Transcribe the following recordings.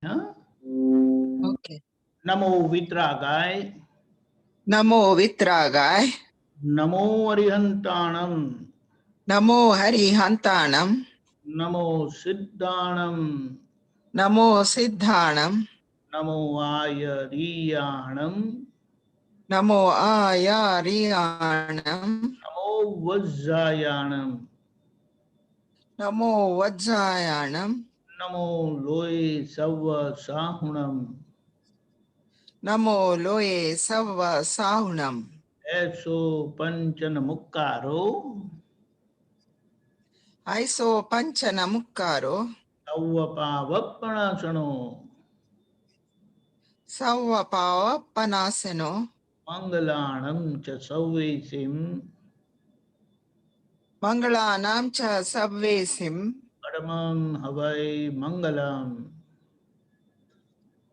हाँ, Okay. नमो वित्रागाय, Namo Vitragay. नमो अरिहंताणम, Namo Harihantanam. नमो सिद्धाणम, Namo Siddhanam. नमो आयरीयाणम, Namo Ayariyanam. नमो वज्जायाणम, Namo Vajjayanam. नमो लोय सव साहुणम, Namo Loye Sava Sahunam. ऐसो पंचन मुक्कारो, Aiso Panchanamukkaro. सौवपावपणासनो, Savvapava Panasano. मंगलाणं च सौवेसिं, Mangalanam cha Sabvesim. परमं हवै मंगलम्।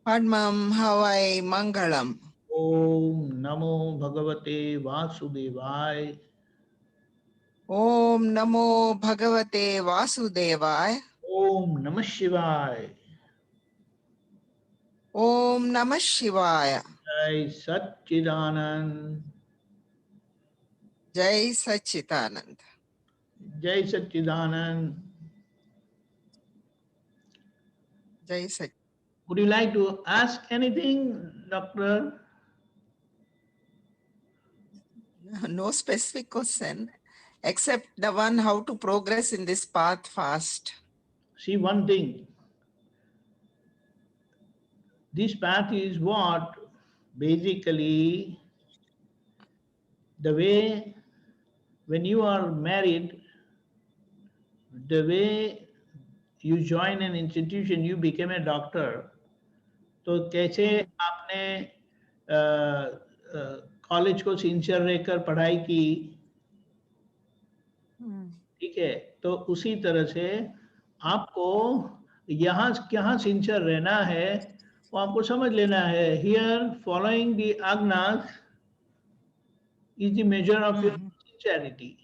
Padmam Havai Mangalam. ओम नमो भगवते वासुदेवाय, Om Namo Bhagavate Vasudevaya. ओम नमः शिवाय, Om Namah Shivaya. जय सच्चिदानंद, Jai Sachitanand. जय सच्चिदानंद। Jai Sach. Would you like to ask anything, Doctor? No specific question except the one how to progress in this path fast. See one thing. This path is what basically the way when you are married, the way you join an institution, you become a doctor. तो कैसे आपने college को sincere रहकर पढ़ाई की, ठीक है, तो उसी तरह से आपको यहाँ क्या सिंसियर रहना है वो आपको समझ लेना है। हियर फॉलोइंग द आज्ञास is the measure of your sincerity,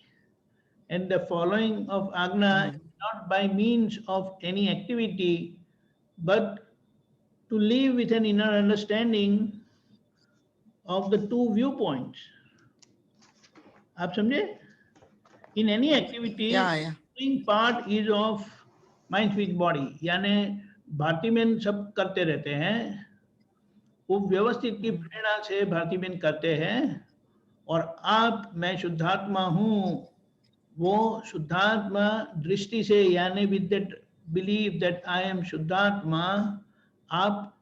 and the following of agna is not by means of any activity but to live with an inner understanding of the two viewpoints. आप समझे? In any activity, Yeah. doing part is of mind, speech, body. यानी भारती में सब करते रहते हैं, वो व्यवस्थित की प्रेरणा से भारती में करते हैं, और आप मैं शुद्धात्मा हूँ, वो शुद्धात्मा दृष्टि से, यानी with that believe that I am शुद्धात्मा, आप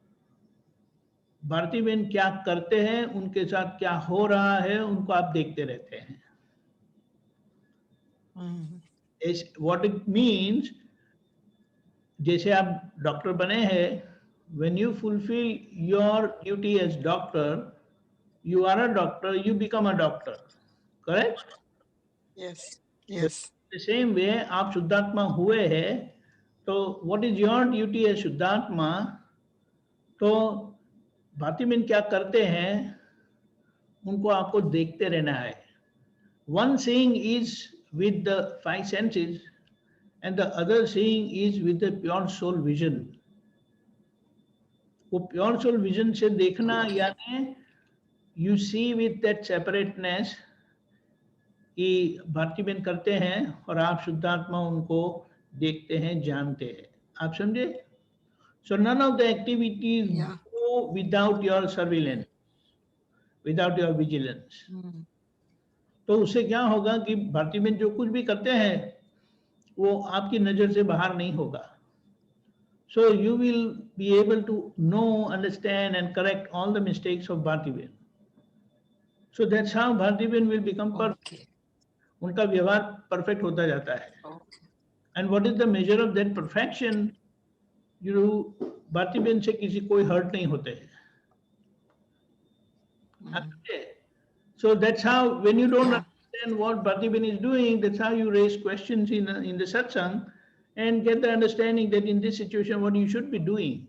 भारती बहन क्या करते हैं, उनके साथ क्या हो रहा है, उनको आप देखते रहते हैं। What it means, जैसे आप डॉक्टर बने हैं, when you fulfill your duty as doctor, you are a doctor, you become a doctor, correct? Yes. The same way आप शुद्धात्मा हुए हैं, तो what is your duty as शुद्धात्मा? तो भारती बहन क्या करते हैं उनको आपको देखते रहना है। One seeing is with the five senses and the other seeing is with the pure soul vision. वो pure soul vision से देखना यानी you see with that separateness कि भारती बहन करते हैं और आप शुद्धात्मा उनको देखते हैं, जानते हैं। आप समझे? So none of the activities go without your surveillance, without your vigilance. तो उससे क्या होगा कि भारती बहन जो कुछ भी करते हैं वो आपकी नजर से बाहर नहीं होगा। So you will be able to know, understand and correct all the mistakes of Bharti Bain. So that's how Bharti Bain will become perfect. उनका व्यवहार परफेक्ट होता जाता है। And what is the measure of that perfection? Bharti बहन से किसी कोई hurt नहीं होते हैं। So that's how when you don't understand what Bharti Bain is doing, that's how you raise questions in the satsang and get the understanding that in this situation what you should be doing.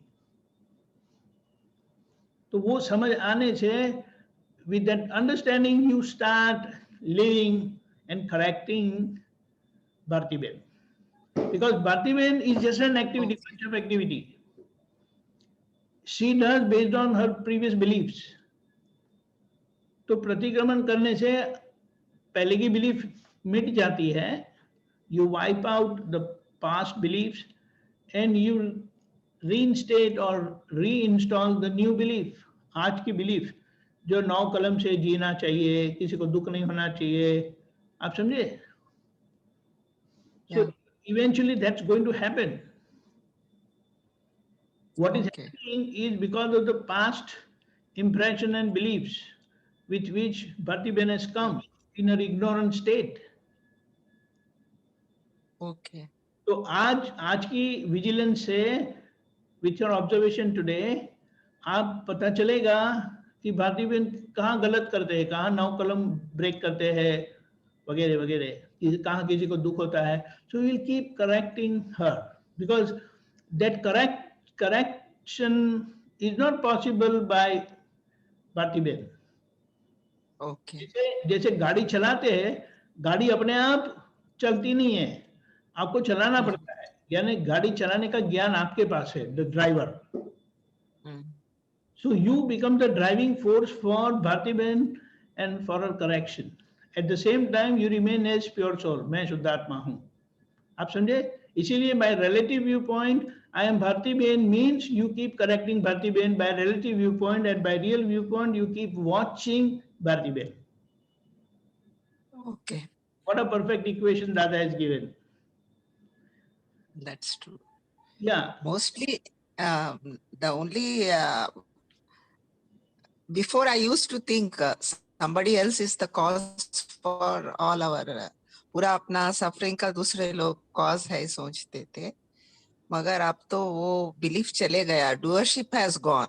तो वो समझ आने से, with that understanding you start living and correcting Bharti Bain. Because Bharti Bain is just an activity, bunch of activity. she does based on her previous beliefs. तो प्रतिक्रमण करने से पहले की बिलीफ मिट जाती है. You wipe out the past beliefs and you reinstate or reinstall the new belief. आज की बिलीफ जो 9 कलम से जीना चाहिए, किसी को दुख नहीं होना चाहिए, आप समझे? So eventually that's going to happen. What is happening is because of the past impression and beliefs with which Bhartiben has come in an ignorant state. Okay. तो आज की विजिलेंस से विथ योर ऑब्जर्वेशन टुडे आप पता चलेगा कि भारतीबेन कहाँ गलत करते हैं, कहाँ 9 कलम ब्रेक करते हैं वगैरह वगैरह, कहाँ किसी को दुख होता है. So will keep correcting her because that correction is not possible by Bhartiben. Okay. जैसे गाड़ी चलाते हैं, गाड़ी अपने आप चलती नहीं है, आपको चलाना पड़ता है. यानी गाड़ी चलाने का ज्ञान आपके पास है, the driver. So you become the driving force for Bhartiben and for her correction. At the same time, you remain as pure soul. मैं शुद्धात्मा हूँ. आप समझे? इसीलिए by relative viewpoint, I am Bhartiben means you keep correcting Bhartiben by relative viewpoint, and by real viewpoint, you keep watching Bhartiben. Okay. What a perfect equation Dada has given. That's true. Yeah. Mostly, the only before I used to think somebody else is the cause for all our पूरा अपना suffering का दूसरे लोग cause है सोचते थे, मगर अब तो वो बिलीफ चले गया. Doership has gone,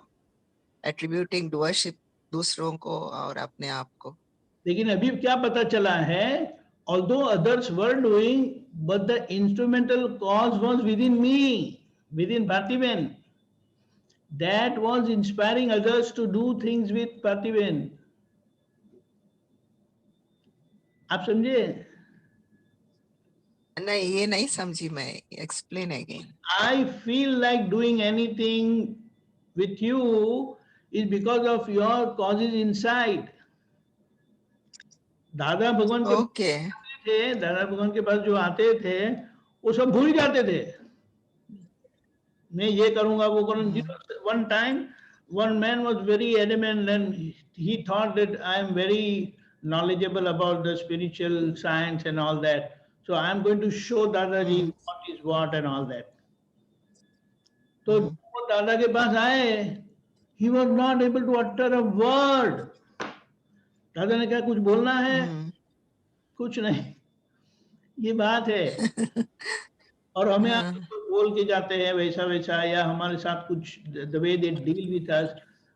attributing doership दूसरों को और अपने आप को. लेकिन अभी क्या पता चला है, although others were doing, but the instrumental cause was within me, within Bhartiben. That was inspiring others to do things with Bhartiben. आप समझे? नहीं, ये नहीं समझी मैं. Explain again. I feel like doing anything with you is because of your causes inside. दादा भगवान के थे, दादा भगवान के पास जो आते थे वो सब भूल जाते थे. मैं ये करूंगा वो करूंगा. One time one man was very adamant and he thought that I am very knowledgeable about the spiritual science and all that, so I am going to show Dadaji what is what and all that. तो वो दादा के पास आए, he was not able to utter a word. दादा ने कहा कुछ बोलना है? कुछ नहीं, ये बात है. और हमें बोल के जाते हैं वैसा वैसा, या हमारे साथ कुछ the way they deal with us,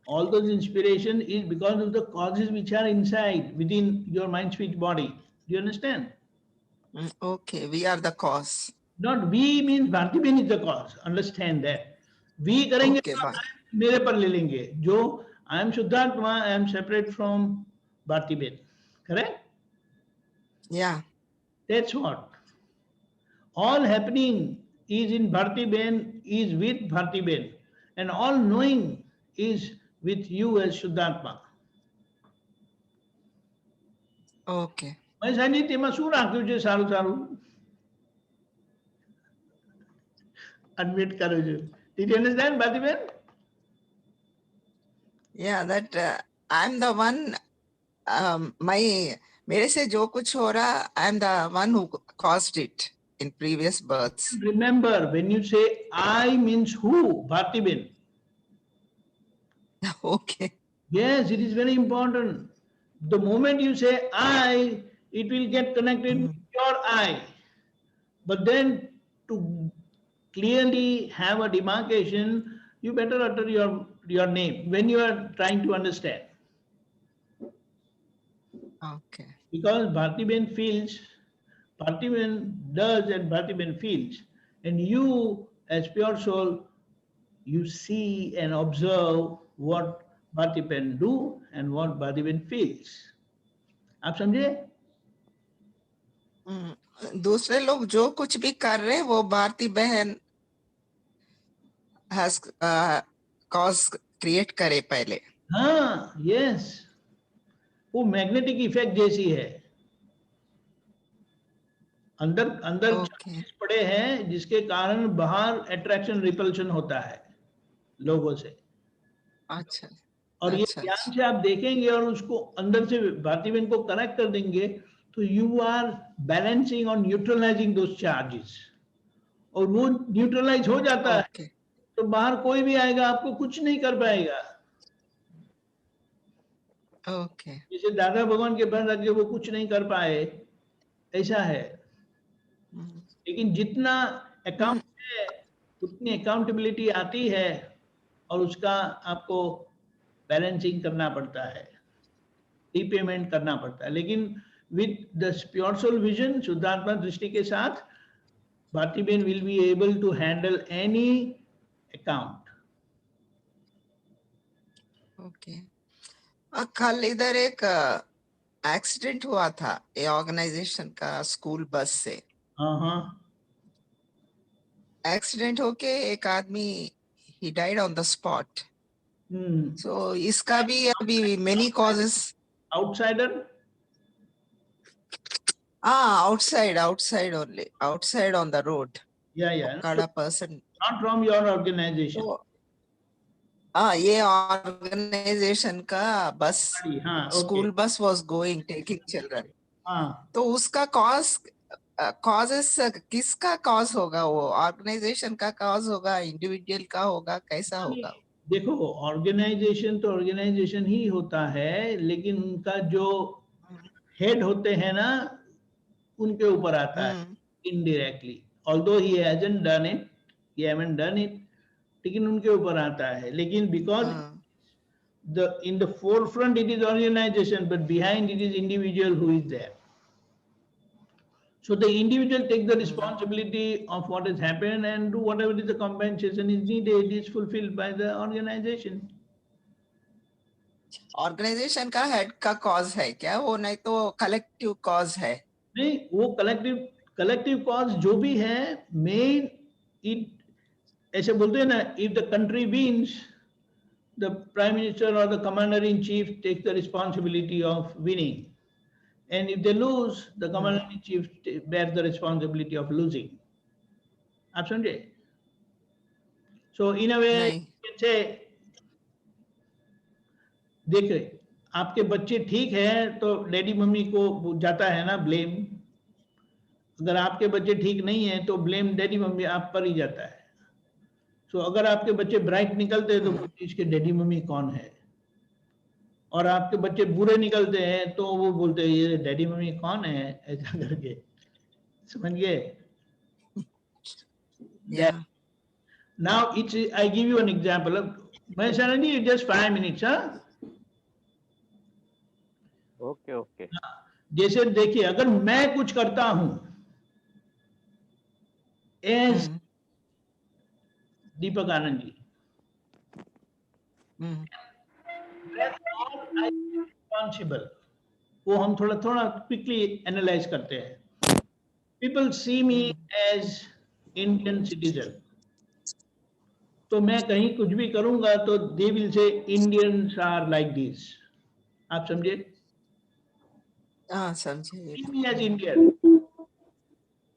all those inspiration is because of the causes which are inside within your mind, speech, body. Do you understand? Okay, we are the cause. Not we means Bhartiben is the cause. Understand that. We करेंगे तो मेरे पर ले लेंगे. जो I am Shuddhatma, I am separate from Bhartiben. Correct? Yeah. That's what. All happening is in Bhartiben, is with Bhartiben, and all knowing is with you as Shuddhatma. Okay. मैं સાનિધ્યમાં શું રાખ્યું છે સારું સારું? Admit કરું છું. Did you understand, Bhartiben? Yeah, that I'm the one. मेरे से जो कुछ हो रहा, I'm the one who caused it in previous births. Remember, when you say I means who? Bhartiben. Okay. Yes, it is very important. The moment you say I, it will get connected with your I. But then to clearly have a demarcation, you better utter your name when you are trying to understand. Okay. Because Bhartiben feels, Bhartiben does and Bhartiben feels, and you as pure soul, you see and observe what Bhartiben do and what Bhartiben feels. आप समझे? दूसरे लोग जो कुछ भी कर रहे हैं वो भारती बहन has cause create करे पहले. हाँ, यस, वो मैग्नेटिक इफेक्ट जैसी है. अंदर अंदर Okay. चार्जेस पड़े हैं जिसके कारण बाहर अट्रैक्शन रिपल्शन होता है लोगों से. अच्छा. और ये अच्छा. ध्यान से आप देखेंगे और उसको अंदर से भारती बहन को कनेक्ट कर देंगे तो यू आर बैलेंसिंग और न्यूट्रलाइजिंग दोस चार्जेस, और वो न्यूट्रलाइज हो जाता है Okay. तो बाहर कोई भी आएगा आपको कुछ नहीं कर पाएगा. Okay. जैसे दादा भगवान के पास आके वो कुछ नहीं कर पाए, ऐसा है. Mm. लेकिन जितना अकाउंट है उतनी अकाउंटेबिलिटी आती है और उसका आपको बैलेंसिंग करना पड़ता है, रीपेमेंट करना पड़ता है. लेकिन with the pure soul vision, शुद्धात्मा दृष्टि के साथ, भारती बहन will be able to handle any account. Okay. कल इधर एक एक्सीडेंट हुआ था ये ऑर्गेनाइजेशन का स्कूल बस से. हाँ हाँ. एक्सीडेंट होके एक आदमी he died on the spot. Hmm. So इसका भी अभी many causes. Outsider. outside only, outside on the road. या Okada person. Not from your organization. तो ये ऑर्गेनाइजेशन का बस, हाँ, school bus was going taking children. हाँ. तो उसका कॉजेस किसका कॉज होगा? वो ऑर्गेनाइजेशन का कॉज होगा, इंडिविजुअल का होगा, कैसा होगा? देखो, ऑर्गेनाइजेशन तो ऑर्गेनाइजेशन ही होता है, लेकिन उनका जो हेड होते हैं ना, उनके ऊपर आता है indirectly. Although he hasn't done it, he haven't done it, लेकिन उनके ऊपर आता है. लेकिन because in the forefront it is organization, but behind it is individual who is there. So the individual take the responsibility of what has happened and do whatever is the compensation is needed is fulfilled by the organization. Organization का head का cause है क्या वो? नहीं तो collective cause है? नहीं, वो कलेक्टिव कॉज जो भी है, मेन इट ऐसे बोलते हैं ना, if the country wins, the prime minister or the commander in chief takes the responsibility of winning, and if they lose, the commander in chief bears the responsibility of losing. आप समझे? So in a way you can say, देखिए, आपके बच्चे ठीक है तो daddy mummy को जाता है ना ब्लेम. अगर आपके बच्चे ठीक नहीं है तो ब्लेम डैडी मम्मी आप पर ही जाता है. तो अगर आपके बच्चे ब्राइट निकलते हैं तो इसके डैडी मम्मी कौन है, और आपके बच्चे बुरे निकलते हैं तो वो बोलते हैं ये डैडी मम्मी कौन है, ऐसा करके. समझ गए? Now it's I give you an example. मैं शरण जी जस्ट 5 मिनट्स. Okay okay. जैसे देखिए, अगर मैं कुछ करता हूं एज दीपक आनंद जी, रिस्पॉन्सिबल, वो हम थोड़ा क्विकली एनालाइज करते हैं. People see me as Indian citizen, तो मैं कहीं कुछ भी करूंगा तो they will say Indians are like this. आप समझे? समझे. See me as Indian.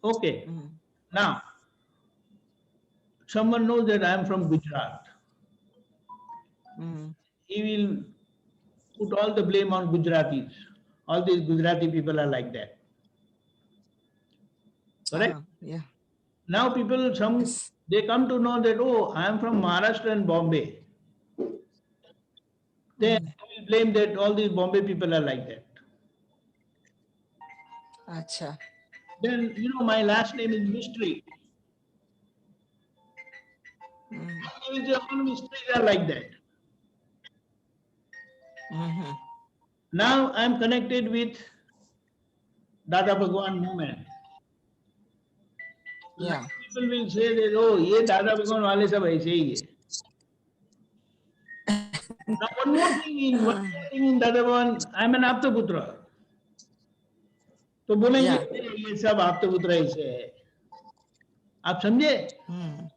Okay. Now, someone knows that I am from Gujarat. He will put all the blame on Gujaratis. All these Gujarati people are like that. Correct? Yeah. Now people, they come to know that, oh, I am from Maharashtra and Bombay. Then they will blame that all these Bombay people are like that. Acha. Then, my last name is Mystery. All mysteries are like that. Now I am connected with Dada Bhagwan movement. Yeah. People will say that, oh, ये Dada Bhagwan वाले सब ऐसे ही है. Now one more thing in Dada Bhagwan, I am an Aptaputra. तो बोलेंगे ये सब आपतपुत्र ऐसे है. आप समझे?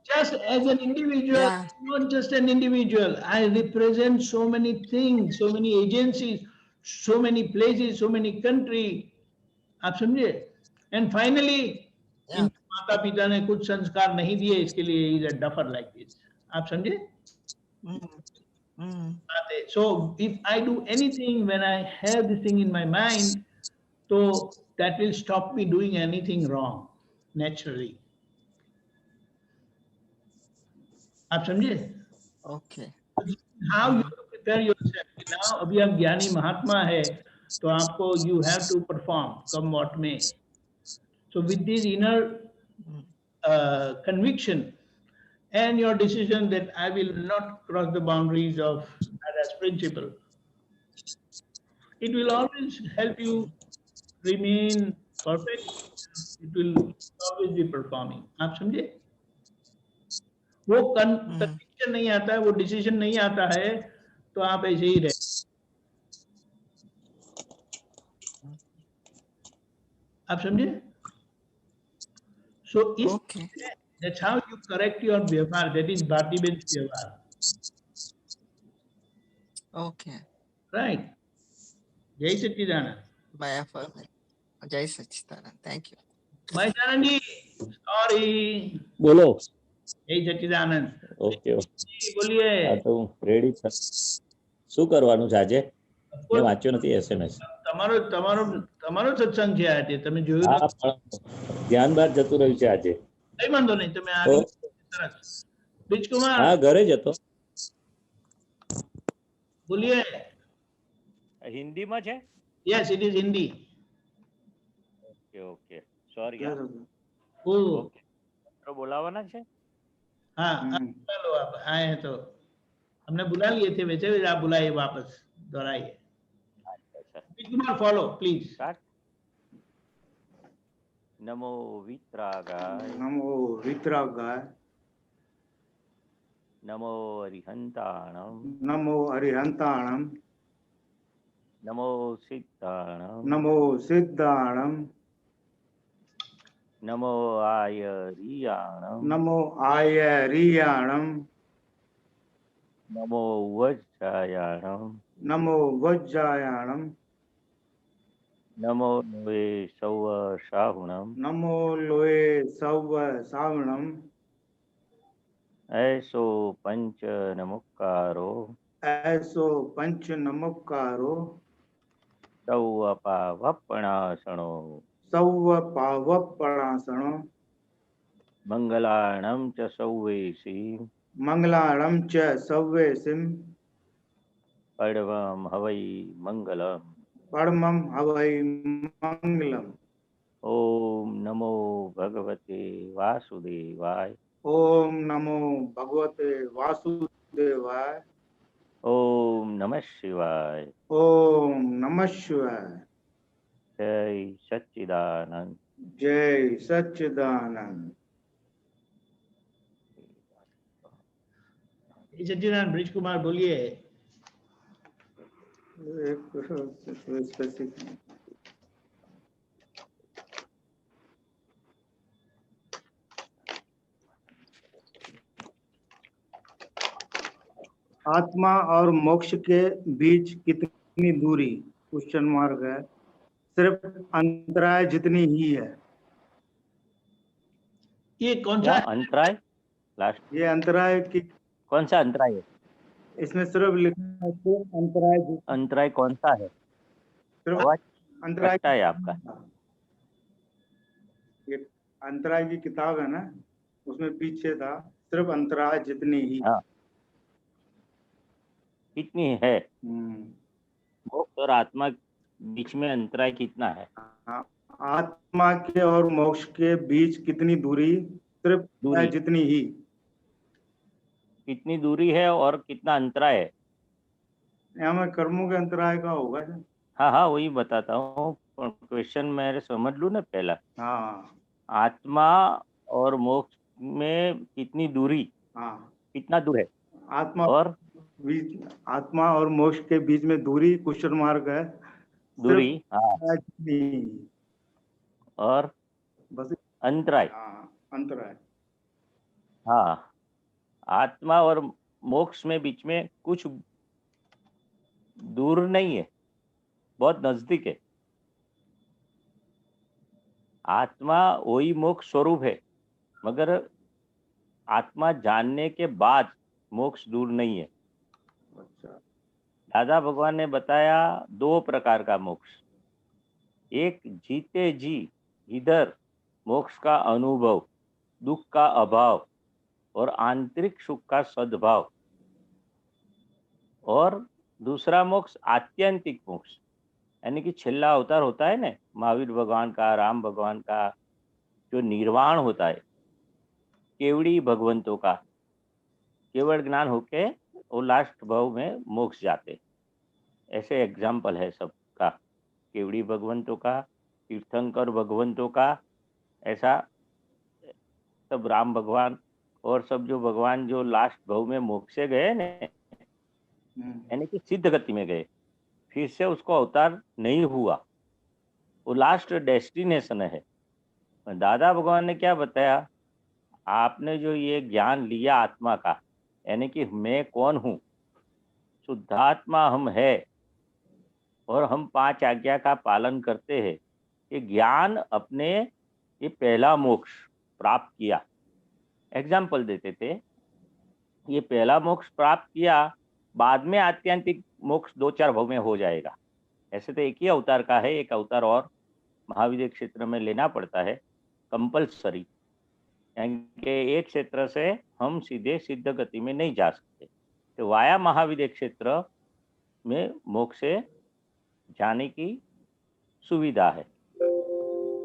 Just as an individual, Yeah. not just an individual. I represent so many things, so many agencies, so many places, so many countries. आप समझे? And finally, Yeah. इन माता पिता ने कुछ संस्कार नहीं दिए, इसके लिए is a duffer like this. आप समझे? So if I do anything when I have this thing in my mind, so that will stop me doing anything wrong naturally. आप समझे? Okay. How you have to prepare yourself. Now अभी आप ज्ञानी महात्मा है, तो आपको you have to perform, come what may. So with this inner conviction and your decision that I will not cross the boundaries of Ada's principle, it will always help you remain perfect. It will always be performing. आप समझे? वो conviction नहीं आता है, वो decision नहीं आता है, तो आप ऐसे ही रहे. आप समझे? So इस Okay. that's how you correct your व्यवहार. That is Bharti Ben's व्यवहार. Okay. Right? जय सच्चिदानंद. By affirming. Jai Sachidanand. Thank you. Maheshanand ji, sorry. બોલો. जय सच्चिदानंद. ઓકે બોलिए. આ તો હું રેડી છું. શું કરવાનું છે આજે? મેં વાંચ્યો નથી SMS. તમારો તમારો તમારો સત્સંગ છે આજે, તમે જોયું? હા, પણ ધ્યાન બહાર જતું રહ્યું છે આજે. કઈ વાંધો નહીં, તમે આવી. સરસ. બીજકુમાર. હા, ઘરે જ હતો. બોલીએ. હિન્દીમાં છે? Yes, it is Hindi. Okay okay sorry. ओ तो बोलावाना है? हाँ, बुला लो, आप आए हैं तो हमने बुला लिए थे, वैसे भी आप बुलाइए, वापस दोहराइए. बीजकुमार फॉलो प्लीज. नमो वित्रागाय, नमो वित्रागाय, नमो अरिहंताणम, नमो अरिहंताणम, नमो सिद्धाणम, नमो सिद्धाणम, नमो आयरियाणम, नमो आयरियाणम, नमो वज्रायाणम, नमो वज्रायाणम, नमो लोए सौव शाहुणम, नमो लोए सौव सावणम, ऐसो पंच नमुक्कारो, ऐसो पंच नमस्कारो, सौव पावपणासणो, सौव पावपणासणो, मंगलाणम च सौवेसी, मंगलाणम च सौवेसिम, पडवम हवै मंगलम, परमं हवै मंगलम. ओम नमो भगवते वासुदेवाय, ओम नमो भगवते वासुदेवाय, ओम नमः शिवाय, ओम नमः शिवाय. जय सच्चिदानंद. जय सच्चिदानंद. सच्चिदानंद. ब्रिजकुमार बोलिए. आत्मा और मोक्ष के बीच कितनी दूरी? क्वेश्चन मार्क है. सिर्फ अंतराय जितनी ही है. ये कौन सा अंतराय? लास्ट ये अंतराय की कौन सा अंतराय है? इसमें सिर्फ लिखा है तो अंतराय. अंतराय कौन सा है? सिर्फ अंतराय कटता है आपका. ये अंतराय की किताब है ना, उसमें पीछे था सिर्फ अंतराय जितनी ही. हाँ. कितनी है? मोक्ष और आत्मा बीच में अंतराय कितना है? आत्मा के और मोक्ष के बीच कितनी दूरी? सिर्फ दूरी जितनी ही. कितनी दूरी है और कितना अंतराय है? यहाँ में कर्मों के अंतराय का होगा. हाँ हाँ वही बताता हूँ, क्वेश्चन मेरे समझ लूँ ना पहला. हाँ. आत्मा और मोक्ष में कितनी दूरी? हाँ. कितना दूर है? आत्मा और आत्मा और मोक्ष के बीच में दूरी क्वेश्चन मार्क है. दूरी. हाँ. जितनी और बस अंतराय. हाँ अंतराय. हाँ, आत्मा और मोक्ष में बीच में कुछ दूर नहीं है, बहुत नजदीक है। आत्मा वही मोक्ष स्वरूप है, मगर आत्मा जानने के बाद मोक्ष दूर नहीं है। अच्छा। दादा भगवान ने बताया 2 प्रकार का मोक्ष। एक जीते जी इधर मोक्ष का अनुभव, दुख का अभाव और आंतरिक सुख का सद्भाव, और दूसरा मोक्ष आत्यंतिक मोक्ष, यानी कि छेल्ला अवतार होता है ना महावीर भगवान का, राम भगवान का, जो निर्वाण होता है, केवड़ी भगवंतों का, केवल ज्ञान होके वो लास्ट भाव में मोक्ष जाते। ऐसे एग्जाम्पल है सबका, केवड़ी भगवंतों का, तीर्थंकर भगवंतों का, ऐसा सब राम भगवान और सब जो भगवान जो लास्ट भाव में मोक्ष से गए ने, यानी कि सिद्ध गति में गए, फिर से उसको अवतार नहीं हुआ, वो लास्ट डेस्टिनेशन है। दादा भगवान ने क्या बताया, आपने जो ये ज्ञान लिया आत्मा का, यानी कि मैं कौन हूँ, शुद्धात्मा हम है और हम 5 आज्ञा का पालन करते हैं, ये ज्ञान अपने ये पहला मोक्ष प्राप्त किया। एग्जाम्पल देते थे, ये पहला मोक्ष प्राप्त किया, बाद में आत्यंतिक मोक्ष 2-4 भाव में हो जाएगा। ऐसे तो एक ही अवतार का है, एक अवतार और महाविद्य क्षेत्र में लेना पड़ता है कंपल्सरी, यानी कि एक क्षेत्र से हम सीधे सिद्ध गति में नहीं जा सकते, तो वाया महाविद्य क्षेत्र में मोक्ष से जाने की सुविधा है।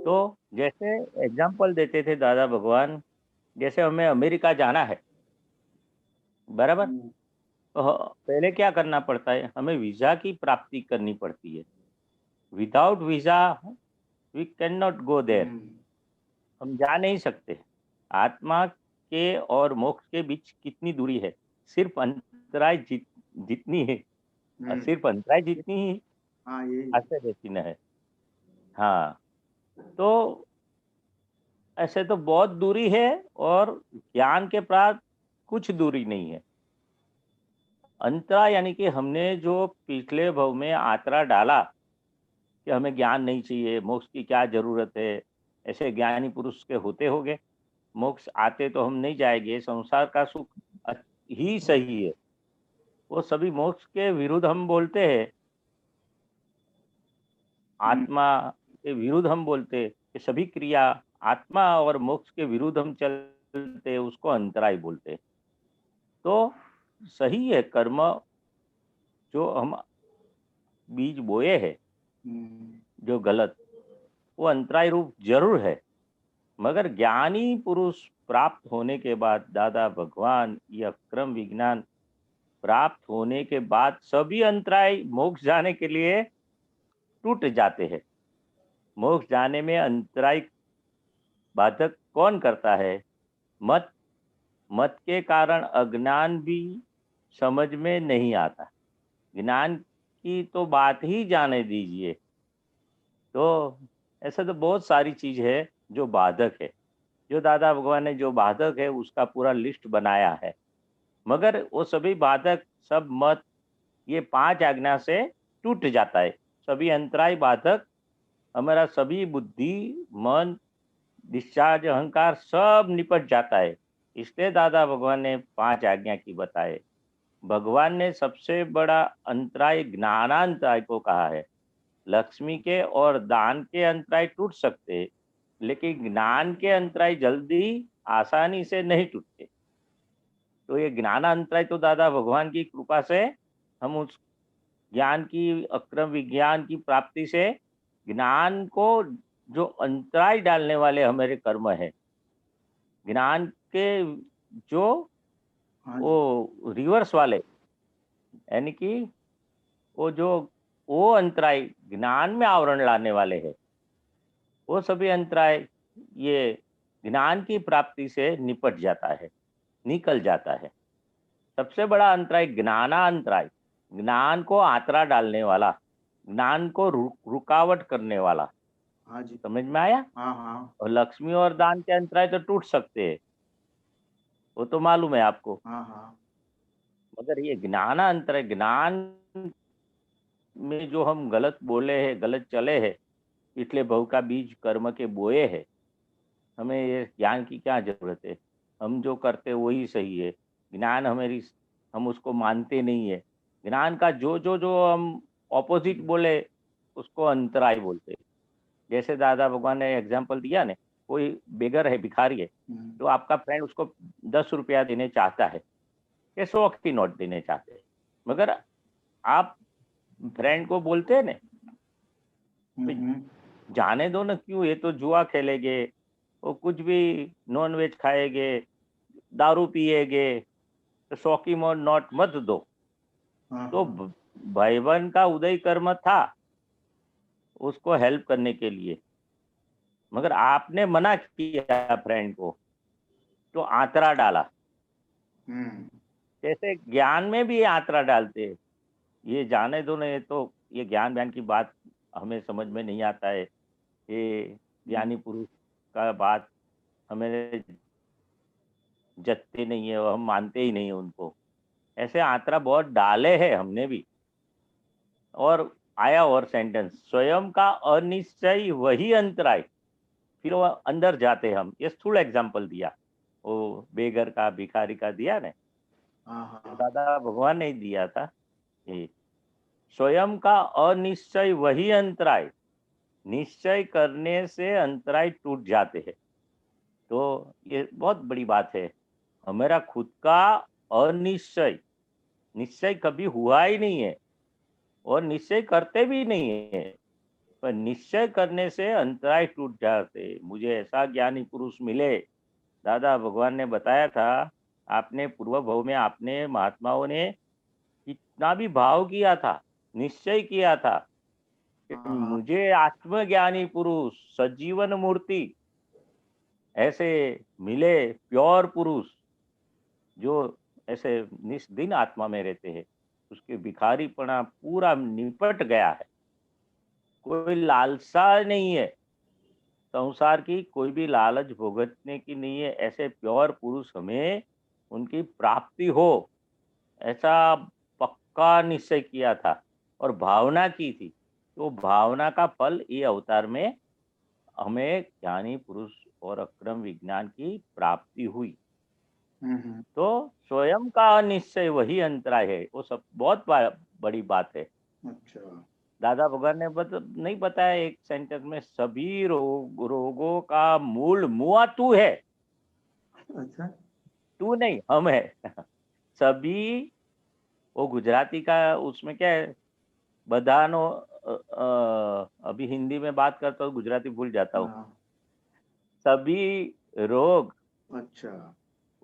तो जैसे एग्जाम्पल देते थे दादा भगवान, जैसे हमें अमेरिका जाना है, बराबर, तो पहले क्या करना पड़ता है, हमें वीजा की प्राप्ति करनी पड़ती है। Without visa we can not go there, हम जा नहीं सकते। आत्मा के और मोक्ष के बीच कितनी दूरी है, सिर्फ अंतराय जितनी है, और सिर्फ अंतराय जितनी ही हाँ यही आश्चर्य है। हाँ, तो ऐसे तो बहुत दूरी है, और ज्ञान के प्राप्त कुछ दूरी नहीं है। अंतरा यानी कि हमने जो पिछले भव में आतरा डाला कि हमें ज्ञान नहीं चाहिए, मोक्ष की क्या जरूरत है, ऐसे ज्ञानी पुरुष के होते होंगे, मोक्ष आते तो हम नहीं जाएंगे, संसार का सुख ही सही है, वो सभी मोक्ष के विरुद्ध हम बोलते हैं, आत्मा के विरुद्ध हम बोलते कि सभी क्रिया आत्मा और मोक्ष के विरुद्ध हम चलते, उसको अंतराय बोलते। तो सही है, कर्म जो हम बीज बोए है जो गलत, वो अंतराय रूप जरूर है, मगर ज्ञानी पुरुष प्राप्त होने के बाद, दादा भगवान यह क्रम विज्ञान प्राप्त होने के बाद सभी अंतराय मोक्ष जाने के लिए टूट जाते हैं। मोक्ष जाने में अंतराय बाधक कौन करता है, मत। मत के कारण अज्ञान भी समझ में नहीं आता, ज्ञान की तो बात ही जाने दीजिए। तो ऐसा तो बहुत सारी चीज है जो बाधक है, जो दादा भगवान ने जो बाधक है उसका पूरा लिस्ट बनाया है, मगर वो सभी बाधक, सब मत, ये 5 आज्ञा से टूट जाता है। सभी अंतराय बाधक, हमारा सभी बुद्धि, मन, डिस्चार्ज, अहंकार सब निपट जाता है। इसलिए दादा भगवान ने 5 आज्ञा की बताए। भगवान ने सबसे बड़ा अंतराय ज्ञानांतराय को कहा है। लक्ष्मी के और दान के अंतराय टूट सकते हैं, लेकिन ज्ञान के अंतराय जल्दी आसानी से नहीं टूटते। तो ये ज्ञानांतराय तो दादा भगवान की कृपा से हम उस ज्ञान की, अक्रम विज्ञान की प्राप्ति से ज्ञान को, जो अंतराय डालने वाले हमारे कर्म है, ज्ञान के जो वो रिवर्स वाले, यानी कि वो अंतराय ज्ञान में आवरण लाने वाले हैं, वो सभी अंतराय ये ज्ञान की प्राप्ति से निपट जाता है, निकल जाता है। सबसे बड़ा अंतराय ज्ञानांतराय, ज्ञान को आतरा डालने वाला, ज्ञान को रुकावट करने वाला। हाँ जी, समझ में आया? हाँ हाँ और लक्ष्मी और दान के अंतराय तो टूट सकते हैं, वो तो मालूम है आपको। हाँ हाँ मगर ये ज्ञानांतर, ज्ञान में जो हम गलत बोले हैं, गलत चले हैं, इसलिए बहु का बीज कर्म के बोए है। हमें ये ज्ञान की क्या जरूरत है? हम जो करते वही सही है। ज्ञान हमारी, हम उसको मानते नहीं है। ज्ञान का जो जो जो हम ऑपोजिट बोले उसको अंतराय बोलते हैं। जैसे दादा भगवान ने एग्जाम्पल दिया ने, कोई बेगर है, भिखारी है, तो आपका फ्रेंड उसको 10 रुपया देने चाहता है या 100 की नोट देने चाहते हैं, मगर आप फ्रेंड को बोलते हैं ने, जाने दो ना, क्यों, ये तो जुआ खेलेंगे, वो कुछ भी नॉन वेज खाएंगे, दारू पिएगे, तो 100 की नोट मत दो। तो भाईबन का उदय कर्म था उसको हेल्प करने के लिए, मगर आपने मना किया फ्रेंड को, तो आंतरा डाला। जैसे ज्ञान में भी आंतरा डालते हैं। ये जाने दो ना, ये तो ये ज्ञान व्यान की बात हमें समझ में नहीं आता है। ये ज्ञानी पुरुष का बात हमें जतते नहीं है और हम मानते ही नहीं है उनको। ऐसे आंतरा बहुत डाले हैं हमने भी। और आया और सेंटेंस, स्वयं का अनिश्चय वही अंतराय। फिर वो अंदर जाते हम, ये स्थूल एग्जाम्पल दिया, वो बेगर का, भिखारी का दिया ने, दादा भगवान ने दिया था। ये स्वयं का अनिश्चय वही अंतराय, निश्चय करने से अंतराय टूट जाते हैं। तो ये बहुत बड़ी बात है। हमारा खुद का अनिश्चय, निश्चय कभी हुआ ही नहीं है और निश्चय करते भी नहीं है, पर निश्चय करने से अंतराय टूट जाते। मुझे ऐसा ज्ञानी पुरुष मिले, दादा भगवान ने बताया था, आपने पूर्व भव में आपने महात्माओं ने इतना भी भाव किया था, निश्चय किया था कि मुझे आत्मज्ञानी पुरुष, सजीवन मूर्ति ऐसे मिले, प्योर पुरुष जो ऐसे निस्दिन आत्मा में रहते हैं, उसके भिखारीपना पूरा निपट गया है। कोई लालसा नहीं है संसार की, कोई भी लालच भुगतने की नहीं है। ऐसे प्योर पुरुष हमें उनकी प्राप्ति हो, ऐसा पक्का निश्चय किया था और भावना की थी। तो भावना का फल ये अवतार में हमें ज्ञानी पुरुष और अक्रम विज्ञान की प्राप्ति हुई। तो स्वयं का निश्चय वही अंतराय है, वो सब बहुत बड़ी बात है। अच्छा, दादा भगवान ने नहीं बताया एक सेंटेंस में, सभी रोगों का मूल मुआ तू है। अच्छा, तू नहीं, हम है। सभी, वो गुजराती का उसमें क्या है, बधानो, अभी हिंदी में बात करता हूँ, गुजराती भूल जाता हूँ। सभी रोग, अच्छा,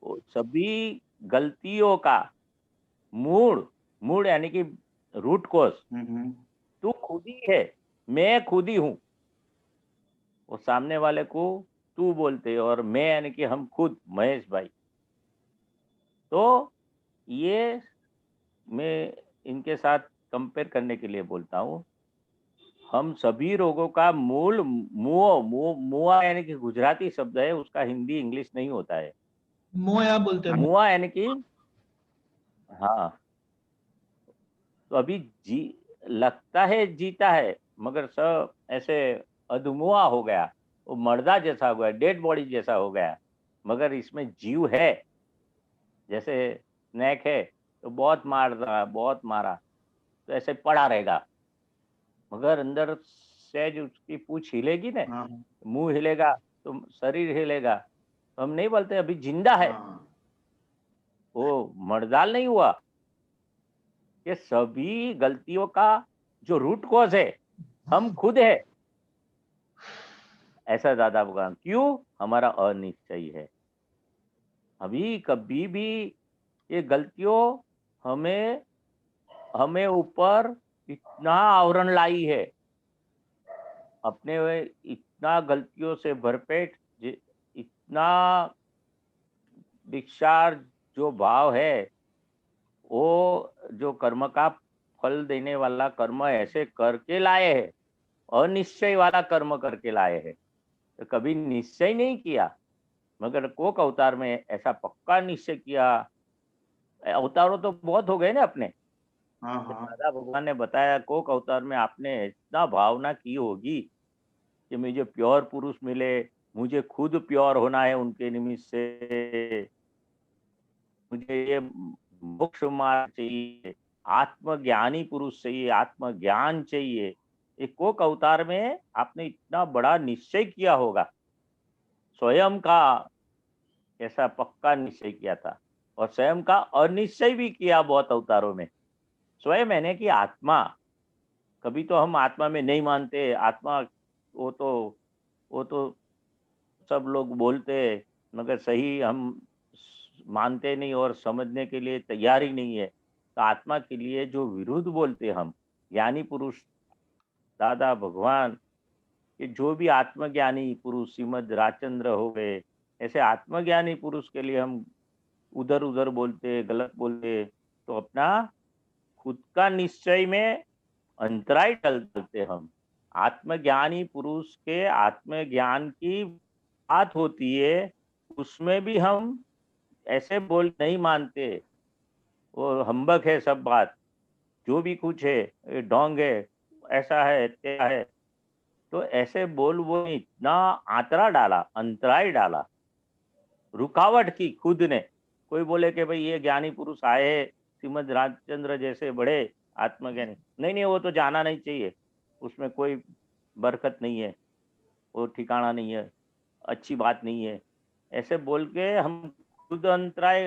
सभी गलतियों का मूड, मूड यानी कि रूट कॉज तू खुद ही है, मैं खुद ही हूं। वो सामने वाले को तू बोलते और मैं यानी कि हम खुद, महेश भाई। तो ये मैं इनके साथ कंपेयर करने के लिए बोलता हूँ। हम सभी रोगों का मूल मुआ यानी कि गुजराती शब्द है, उसका हिंदी इंग्लिश नहीं होता है। मोया बोलते हैं। मुआ यानी कि, हाँ, तो अभी जी लगता है जीता है, मगर सब ऐसे अधमुआ हो गया, वो मर्दा जैसा हो गया, डेड बॉडी जैसा हो गया, मगर इसमें जीव है। जैसे स्नैक है तो बहुत मार रहा, बहुत मारा तो ऐसे पड़ा रहेगा, मगर अंदर सहज उसकी पूंछ हिलेगी ना, मुंह हिलेगा तो शरीर हिलेगा, तो हम नहीं बोलते अभी जिंदा है, वो मर्दाल नहीं हुआ। ये सभी गलतियों का जो रूट कॉज है हम खुद है, ऐसा दादा भगवान। क्यों? हमारा अनिश्चय है। अभी कभी भी ये गलतियों हमें हमें ऊपर इतना आवरण लाई है, अपने इतना गलतियों से भरपेट, इतना डिस्चार्ज जो भाव है, वो जो कर्म का फल देने वाला कर्म ऐसे करके लाए हैं, अनिश्चय वाला कर्म करके लाए हैं। तो कभी निश्चय नहीं किया मगर कोक अवतार में ऐसा पक्का निश्चय किया। अवतारों तो बहुत हो गए ना अपने। हाँ हाँ दादा भगवान ने बताया कोक अवतार में आपने इतना भावना की होगी कि मुझे प्योर पुरुष मिले, मुझे खुद प्योर होना है उनके निमित्त से, मुझे ये मोक्ष मार्ग चाहिए, आत्मज्ञानी पुरुष चाहिए, आत्मज्ञान चाहिए। एक कोक अवतार में आपने इतना बड़ा निश्चय किया होगा, स्वयं का ऐसा पक्का निश्चय किया था, और स्वयं का अनिश्चय भी किया बहुत अवतारों में। स्वयं मैंने कि आत्मा, कभी तो हम आत्मा में नहीं मानते, आत्मा वो तो सब लोग बोलते, मगर सही हम मानते नहीं और समझने के लिए तैयार ही नहीं है। तो आत्मा के लिए जो विरुद्ध बोलते हम, ज्ञानी पुरुष दादा भगवान कि जो भी आत्मज्ञानी पुरुष श्रीमद राजचंद्र हो गए, ऐसे आत्मज्ञानी पुरुष के लिए हम उधर उधर बोलते, गलत बोलते, तो अपना खुद का निश्चय में अंतराय डालते हम। आत्मज्ञानी पुरुष के आत्मज्ञान की बात होती है, उसमें भी हम ऐसे बोल नहीं मानते, वो हम्बक है सब बात, जो भी कुछ है ये ढोंग है, ऐसा है क्या है। तो ऐसे बोल वो इतना आंतरा डाला, अंतराय डाला, रुकावट की खुद ने। कोई बोले कि भाई ये ज्ञानी पुरुष आए हैं, श्रीमद रामचंद्र जैसे बड़े आत्मज्ञानी, नहीं नहीं वो तो जाना नहीं चाहिए, उसमें कोई बरकत नहीं है, वो ठिकाना नहीं है, अच्छी बात नहीं है, ऐसे बोल के हम खुद अंतराय,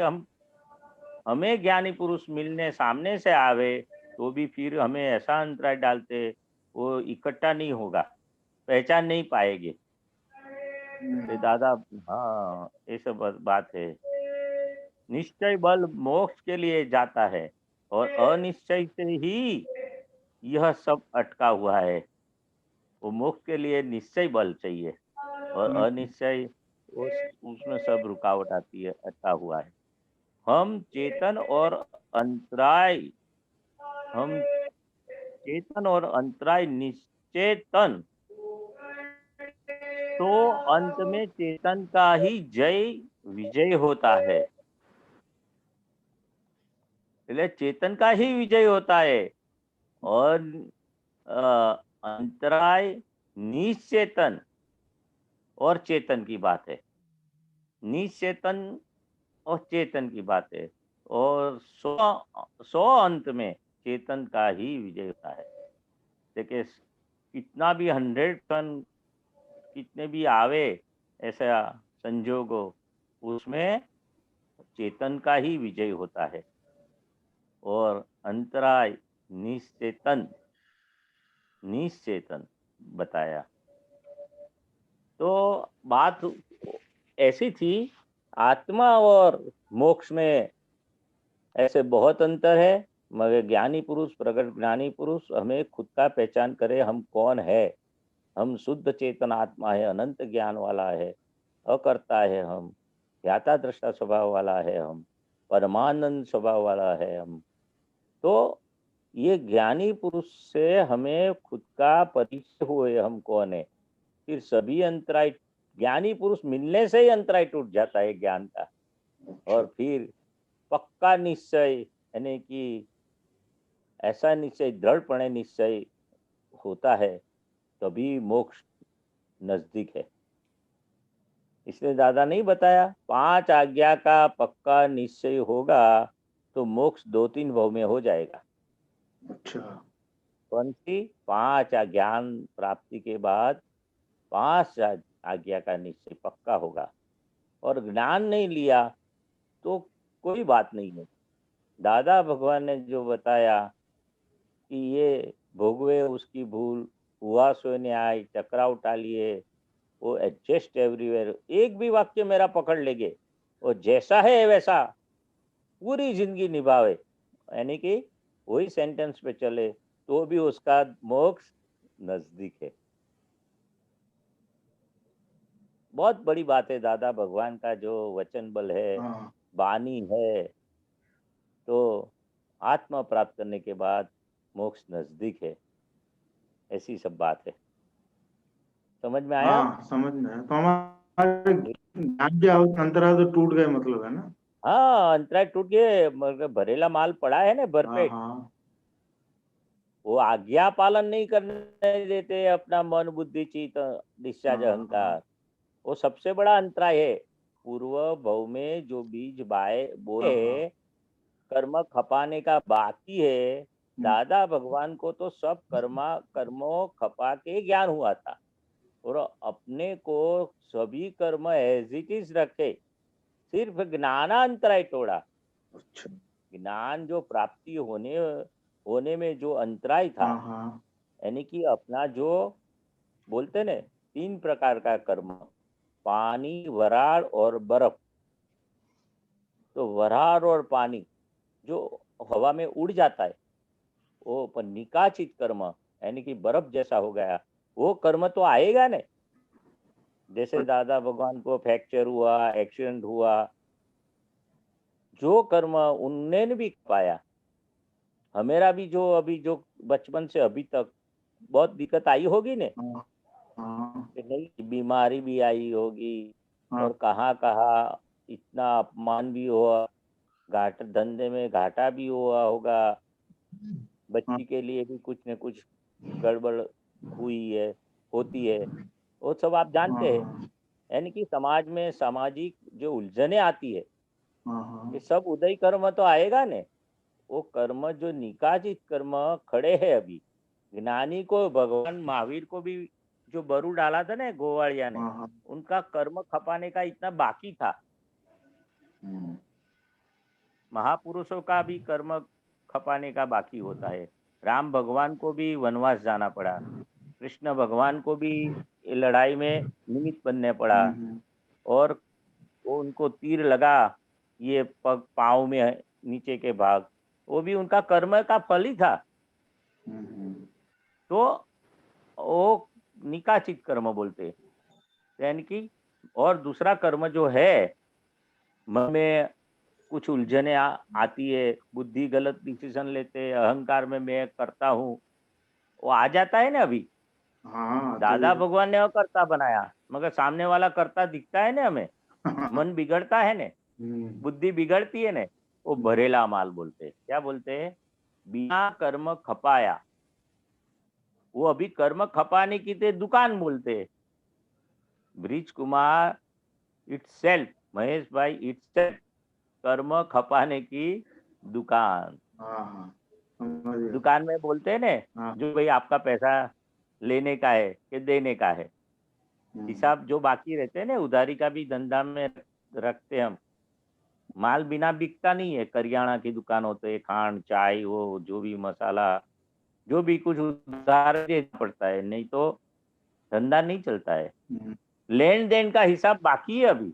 हमें ज्ञानी पुरुष मिलने सामने से आवे तो भी फिर हमें ऐसा अंतराय डालते, वो इकट्ठा नहीं होगा, पहचान नहीं पाएंगे। तो दादा, हाँ ये सब बात है। निश्चय बल मोक्ष के लिए जाता है और अनिश्चय से ही यह सब अटका हुआ है। वो मोक्ष के लिए निश्चय बल चाहिए और अनिश्चय उसमें सब रुकावट आती है, अटका हुआ है। हम चेतन और अंतराय, हम चेतन और अंतराय निश्चेतन, तो अंत में चेतन का ही जय विजय होता है। इसलिए चेतन का ही विजय होता है और अंतराय निश्चेतन और चेतन की बात है, निश्चेतन और चेतन की बात है, और सौ अंत में चेतन का ही विजय होता है। देखिए कितना भी 100 टन कितने भी आवे ऐसा संजोग हो, उसमें चेतन का ही विजय होता है और अंतराय निश्चेतन, निश्चेतन बताया। तो बात ऐसी थी, आत्मा और मोक्ष में ऐसे बहुत अंतर है, मगर ज्ञानी पुरुष, प्रगट ज्ञानी पुरुष हमें खुद का पहचान करे, हम कौन है। हम शुद्ध चेतन आत्मा है, अनंत ज्ञान वाला है, अकर्ता है हम, ज्ञाता दृष्टा स्वभाव वाला है हम, परमानंद स्वभाव वाला है हम। तो ये ज्ञानी पुरुष से हमें खुद का परिचय हुए, हम कौन है, फिर सभी अंतराय, ज्ञानी पुरुष मिलने से ही अंतराय टूट जाता है ज्ञान का, और फिर पक्का निश्चय, यानी कि ऐसा निश्चय, दृढ़पणे निश्चय होता है, तभी मोक्ष नजदीक है। इसलिए दादा नहीं बताया 5 आज्ञा का पक्का निश्चय होगा तो मोक्ष 2-3 भव में हो जाएगा। अच्छा कौन सी? 5 ज्ञान प्राप्ति के बाद 5 आज्ञा का निश्चय पक्का होगा, और ज्ञान नहीं लिया तो कोई बात नहीं है। दादा भगवान ने जो बताया कि ये भोगवे उसकी भूल, हुआ सो न्याय, टकराव टालिए, वो एडजस्ट एवरीवेयर, एक भी वाक्य मेरा पकड़ लेंगे, वो जैसा है वैसा पूरी जिंदगी निभावे, यानी कि वही सेंटेंस पे चले, तो भी उसका मोक्ष नजदीक है। बहुत बड़ी बात है दादा भगवान का जो वचन बल है, हाँ वाणी है, तो आत्मा प्राप्त करने के बाद मोक्ष नजदीक है, ऐसी सब बात है। समझ में आया? हाँ समझ में आया। तो हमारे ज्ञान के अंतराल तो टूट गए मतलब है ना। हाँ, अंतराय टूट गए, मगर भरेला माल पड़ा है ना हाँ भरपेट। हाँ वो आज्ञा पालन नहीं करने देते, अपना मन बुद्धि चित्त डिस्चार्ज हाँ अहंकार, वो सबसे बड़ा अंतराय है। पूर्व भव में जो बीज बोए हाँ, कर्म खपाने का बाकी है, दादा भगवान को तो सब कर्मों खपा के ज्ञान हुआ था, और अपने को सभी कर्म एज इट इज रखे, सिर्फ ज्ञानांतराय तोड़ा। अच्छा। ज्ञान जो प्राप्ति होने में जो अंतराय था, हाँ हाँ यानी कि अपना जो बोलते ने 3 प्रकार का कर्म, पानी, वराळ और बर्फ। तो वराळ और पानी जो हवा में उड़ जाता है, वो पर निकाचित कर्म, यानी कि बर्फ जैसा हो गया, वो कर्म तो आएगा ने। जैसे दादा भगवान को फ्रैक्चर हुआ, एक्सीडेंट हुआ, जो कर्म उनने भी पाया। हमेरा भी जो अभी जो बचपन से अभी तक बहुत दिक्कत आई होगी ने, हाँ हाँ कि नहीं बीमारी भी आई होगी, हाँ और कहाँ कहाँ इतना अपमान भी हुआ, धंधे में घाटा भी हुआ होगा, हाँ बच्ची के लिए भी कुछ न कुछ गड़बड़ हुई है, होती है, वो सब आप जानते हैं। हाँ यानी कि समाज में सामाजिक जो उलझने आती है, हाँ ये हाँ सब उदय कर्म तो आएगा ने। वो कर्म जो निकाजित कर्म खड़े हैं अभी, ज्ञानी को भगवान महावीर को भी जो बरु डाला था ना गोवाड़िया ने, हाँ हाँ, उनका कर्म खपाने का इतना बाकी था। हम्म, महापुरुषों का भी कर्म खपाने का बाकी होता है। राम भगवान को भी वनवास जाना पड़ा, कृष्ण भगवान को भी ये लड़ाई में निमित्त बनने पड़ा, और वो उनको तीर लगा ये पग पाँव में नीचे के भाग, वो भी उनका कर्म का फल ही था। हम्म, तो वो निकाचित कर्म बोलते हैं। यानी कि और दूसरा कर्म जो है, मन में कुछ उलझने आती है, बुद्धि गलत डिसीजन लेते, अहंकार में मैं करता हूँ, वो आ जाता है ना अभी। हाँ तो दादा भगवान ने अकर्ता बनाया, मगर सामने वाला कर्ता दिखता है ना हमें, मन बिगड़ता है ने, बुद्धि बिगड़ती है ने, वो भरेला माल बोलते हैं। क्या बोलते हैं? बिना कर्म खपाया। वो अभी कर्म खपाने की ते दुकान बोलते हैं। ब्रिज कुमार इटसेल्फ, महेश भाई इटसेल्फ कर्म खपाने की दुकान। हाँ हाँ समझ गया। दुकान में बोलते हैं ना, हाँ जो भाई आपका पैसा लेने का है कि देने का है, हिसाब जो बाकी रहते हैं ना, उधारी का भी धंधा में रखते हम। माल बिना बिकता नहीं है। करियाना की दुकान होते है, खांड चाय वो जो भी मसाला, जो भी कुछ उधार देना पड़ता है, नहीं तो धंधा नहीं चलता है। लेन देन का हिसाब बाकी है अभी।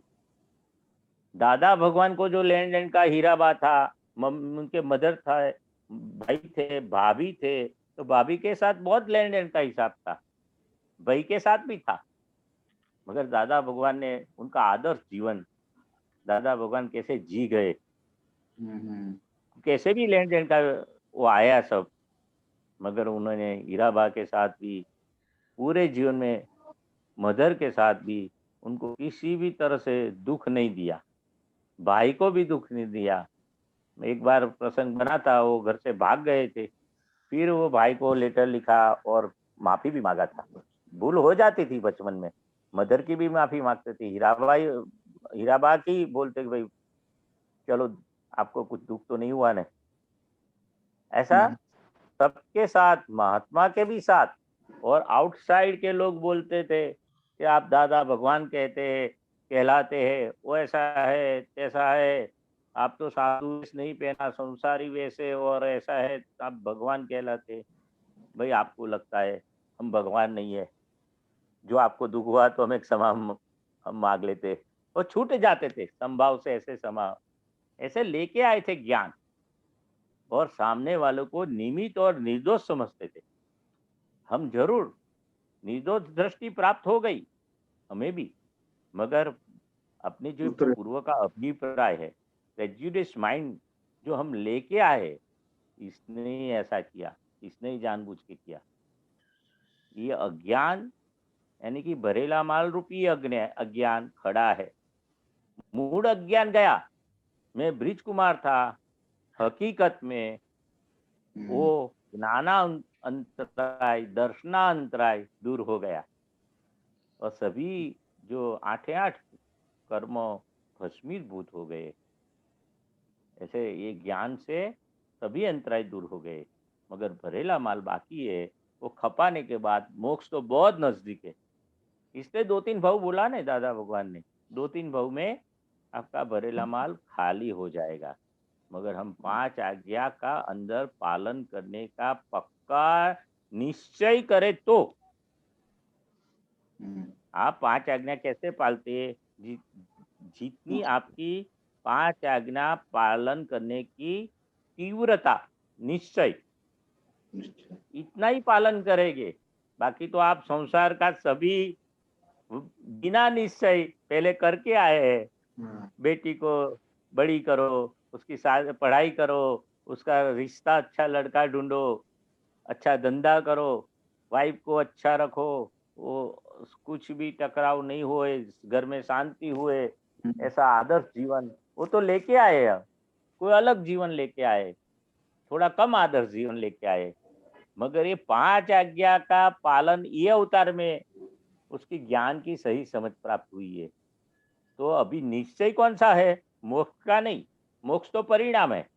दादा भगवान को जो लेन देन का हीराबा था, उनके मदर था, भाई थे, भाभी थे, तो भाभी के साथ बहुत लेन देन का हिसाब था, भाई के साथ भी था। मगर दादा भगवान ने उनका आदर्श जीवन, दादा भगवान कैसे जी गए, कैसे भी लेन देन का वो आया सब, मगर उन्होंने हीराबा के साथ भी पूरे जीवन में, मदर के साथ भी उनको किसी भी तरह से दुख नहीं दिया, भाई को भी दुख नहीं दिया। एक बार प्रसंग बना था, वो घर से भाग गए थे, फिर वो भाई को लेटर लिखा और माफी भी मांगा था। भूल हो जाती थी बचपन में, मदर की भी माफी मांगते थे, हीराबा की बोलते कि भाई चलो आपको कुछ दुख तो नहीं हुआ ने। ऐसा सबके साथ, महात्मा के भी साथ, और आउटसाइड के लोग बोलते थे कि आप दादा भगवान कहलाते हैं, वो ऐसा है तैसा है, आप तो साधु वेश नहीं पहना, संसारी वेश है, और ऐसा है, आप भगवान कहलाते। भाई आपको लगता है हम भगवान नहीं है, जो आपको दुख हुआ तो हमें क्षमा हम मांग लेते, वो छूट जाते थे संभाव से। ऐसे समा ऐसे लेके आए थे ज्ञान, और सामने वालों को निमित और निर्दोष समझते थे। हम जरूर निर्दोष दृष्टि प्राप्त हो गई हमें भी, मगर अपने जो उतरे। पूर्व का अभिप्राय है, प्रेजुडिस माइंड जो हम लेके आए, इसने ही ऐसा किया, इसने ही जानबूझ के किया। ये अज्ञान, यानी कि भरेला माल रूपी अज्ञान खड़ा है, मूड अज्ञान गया, मैं ब्रिज कुमार था, हकीकत में वो ज्ञानांतराय दर्शनांतराय दूर हो गया और सभी जो 8 कर्म भस्मीभूत हो गए। ऐसे ये ज्ञान से सभी अंतराय दूर हो गए, मगर भरेला माल बाकी है। वो खपाने के बाद मोक्ष तो बहुत नजदीक है। इसलिए 2-3 भाव बोला ना दादा भगवान ने, 2-3 भाव में आपका भरेला माल खाली हो जाएगा। मगर हम 5 आज्ञा का अंदर पालन करने का पक्का निश्चय करें तो। आप 5 आज्ञा कैसे पालते हैं? जितनी आपकी 5 आज्ञा पालन करने की तीव्रता, निश्चय, इतना ही पालन करेंगे। बाकी तो आप संसार का सभी बिना निश्चय पहले करके आए हैं। बेटी को बड़ी करो, उसकी पढ़ाई करो, उसका रिश्ता अच्छा लड़का ढूंढो, अच्छा धंधा करो, वाइफ को अच्छा रखो, वो कुछ भी टकराव नहीं हुए, घर में शांति हुए, ऐसा आदर्श जीवन वो तो लेके आए हैं। कोई अलग जीवन लेके आए, थोड़ा कम आदर्श जीवन लेके आए। मगर ये 5 आज्ञा का पालन ये अवतार में उसकी ज्ञान की सही समझ प्राप्त हुई है। तो अभी निश्चय कौन सा है? मोक्ष का नहीं, मोक्ष तो परिणाम है।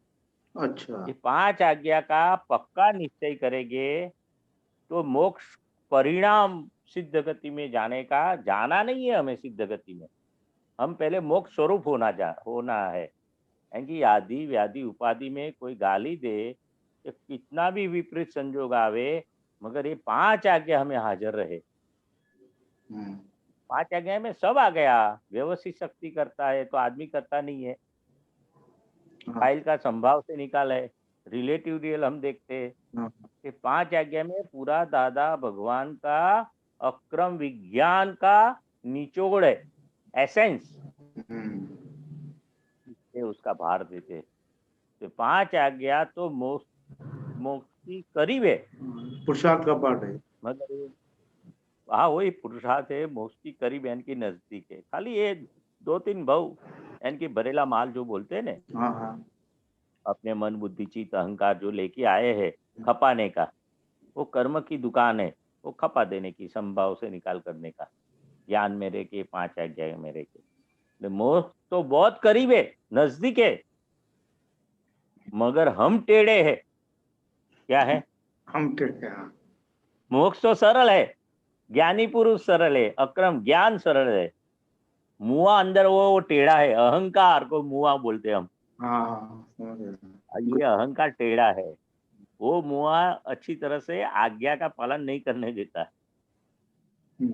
अच्छा, ये 5 आज्ञा का पक्का निश्चय करेंगे तो मोक्ष परिणाम सिद्ध गति में जाने का, जाना नहीं है हमें सिद्ध गति में, हम पहले मोक्ष स्वरूप होना है। यानी आदि व्याधि उपाधि में कोई गाली दे तो कितना भी विपरीत संजोग आवे, मगर ये 5 आज्ञा हमें हाजिर रहे। 5 आज्ञा में सब आ गया। व्यवस्थित शक्ति करता है तो आदमी करता नहीं है। फाइल का संभाव से निकाल है, रिलेटिव रियल हम देखते हैं। 5 आज्ञा में पूरा दादा भगवान का अक्रम विज्ञान का निचोड़ है, एसेंस से उसका भार देते। तो 5 आज्ञा तो मोक्ष की करीब है, पुरुषार्थ का पाठ है। मगर हाँ वही पुरुषार्थ है, मोक्ष की करीब यानी कि नजदीक है। खाली ये 2-3 भाव यानी कि भरेला माल जो बोलते हैं ना, हाँ, अपने मन बुद्धि चित्त अहंकार जो लेके आए हैं खपाने का, वो कर्म की दुकान है, वो खपा देने की, संभाव से निकाल करने का। ज्ञान मेरे के, 5 आज्ञा मेरे के। मोक्ष तो बहुत करीब है, नजदीक है, मगर हम टेढ़े हैं। क्या है? हम टेढ़े हैं। मोक्ष तो सरल है, ज्ञानी पुरुष सरल है, अक्रम ज्ञान सरल है। मुआ अंदर वो टेढ़ा है, अहंकार को मुआ बोलते हम। हाँ, ये अहंकार टेढ़ा है, वो मुआ अच्छी तरह से आज्ञा का पालन नहीं करने देता।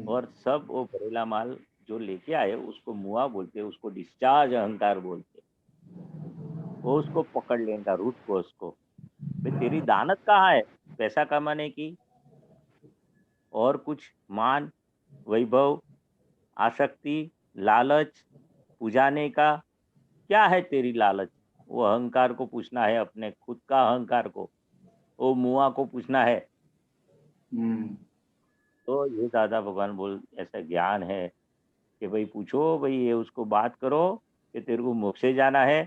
और सब वो भरेला माल जो लेके आए उसको मुआ बोलते, उसको डिस्चार्ज अहंकार बोलते। वो उसको पकड़ लेगा, रूट को उसको। तेरी दानत कहाँ है? पैसा कमाने की और कुछ मान वैभव आसक्ति लालच पुजाने का? क्या है तेरी लालच? वो अहंकार को पूछना है, अपने खुद का अहंकार को, वो मुआ को पूछना है। तो ये दादा भगवान बोल ऐसा ज्ञान है कि भाई पूछो, भाई ये उसको बात करो कि तेरे को मोक्ष जाना है,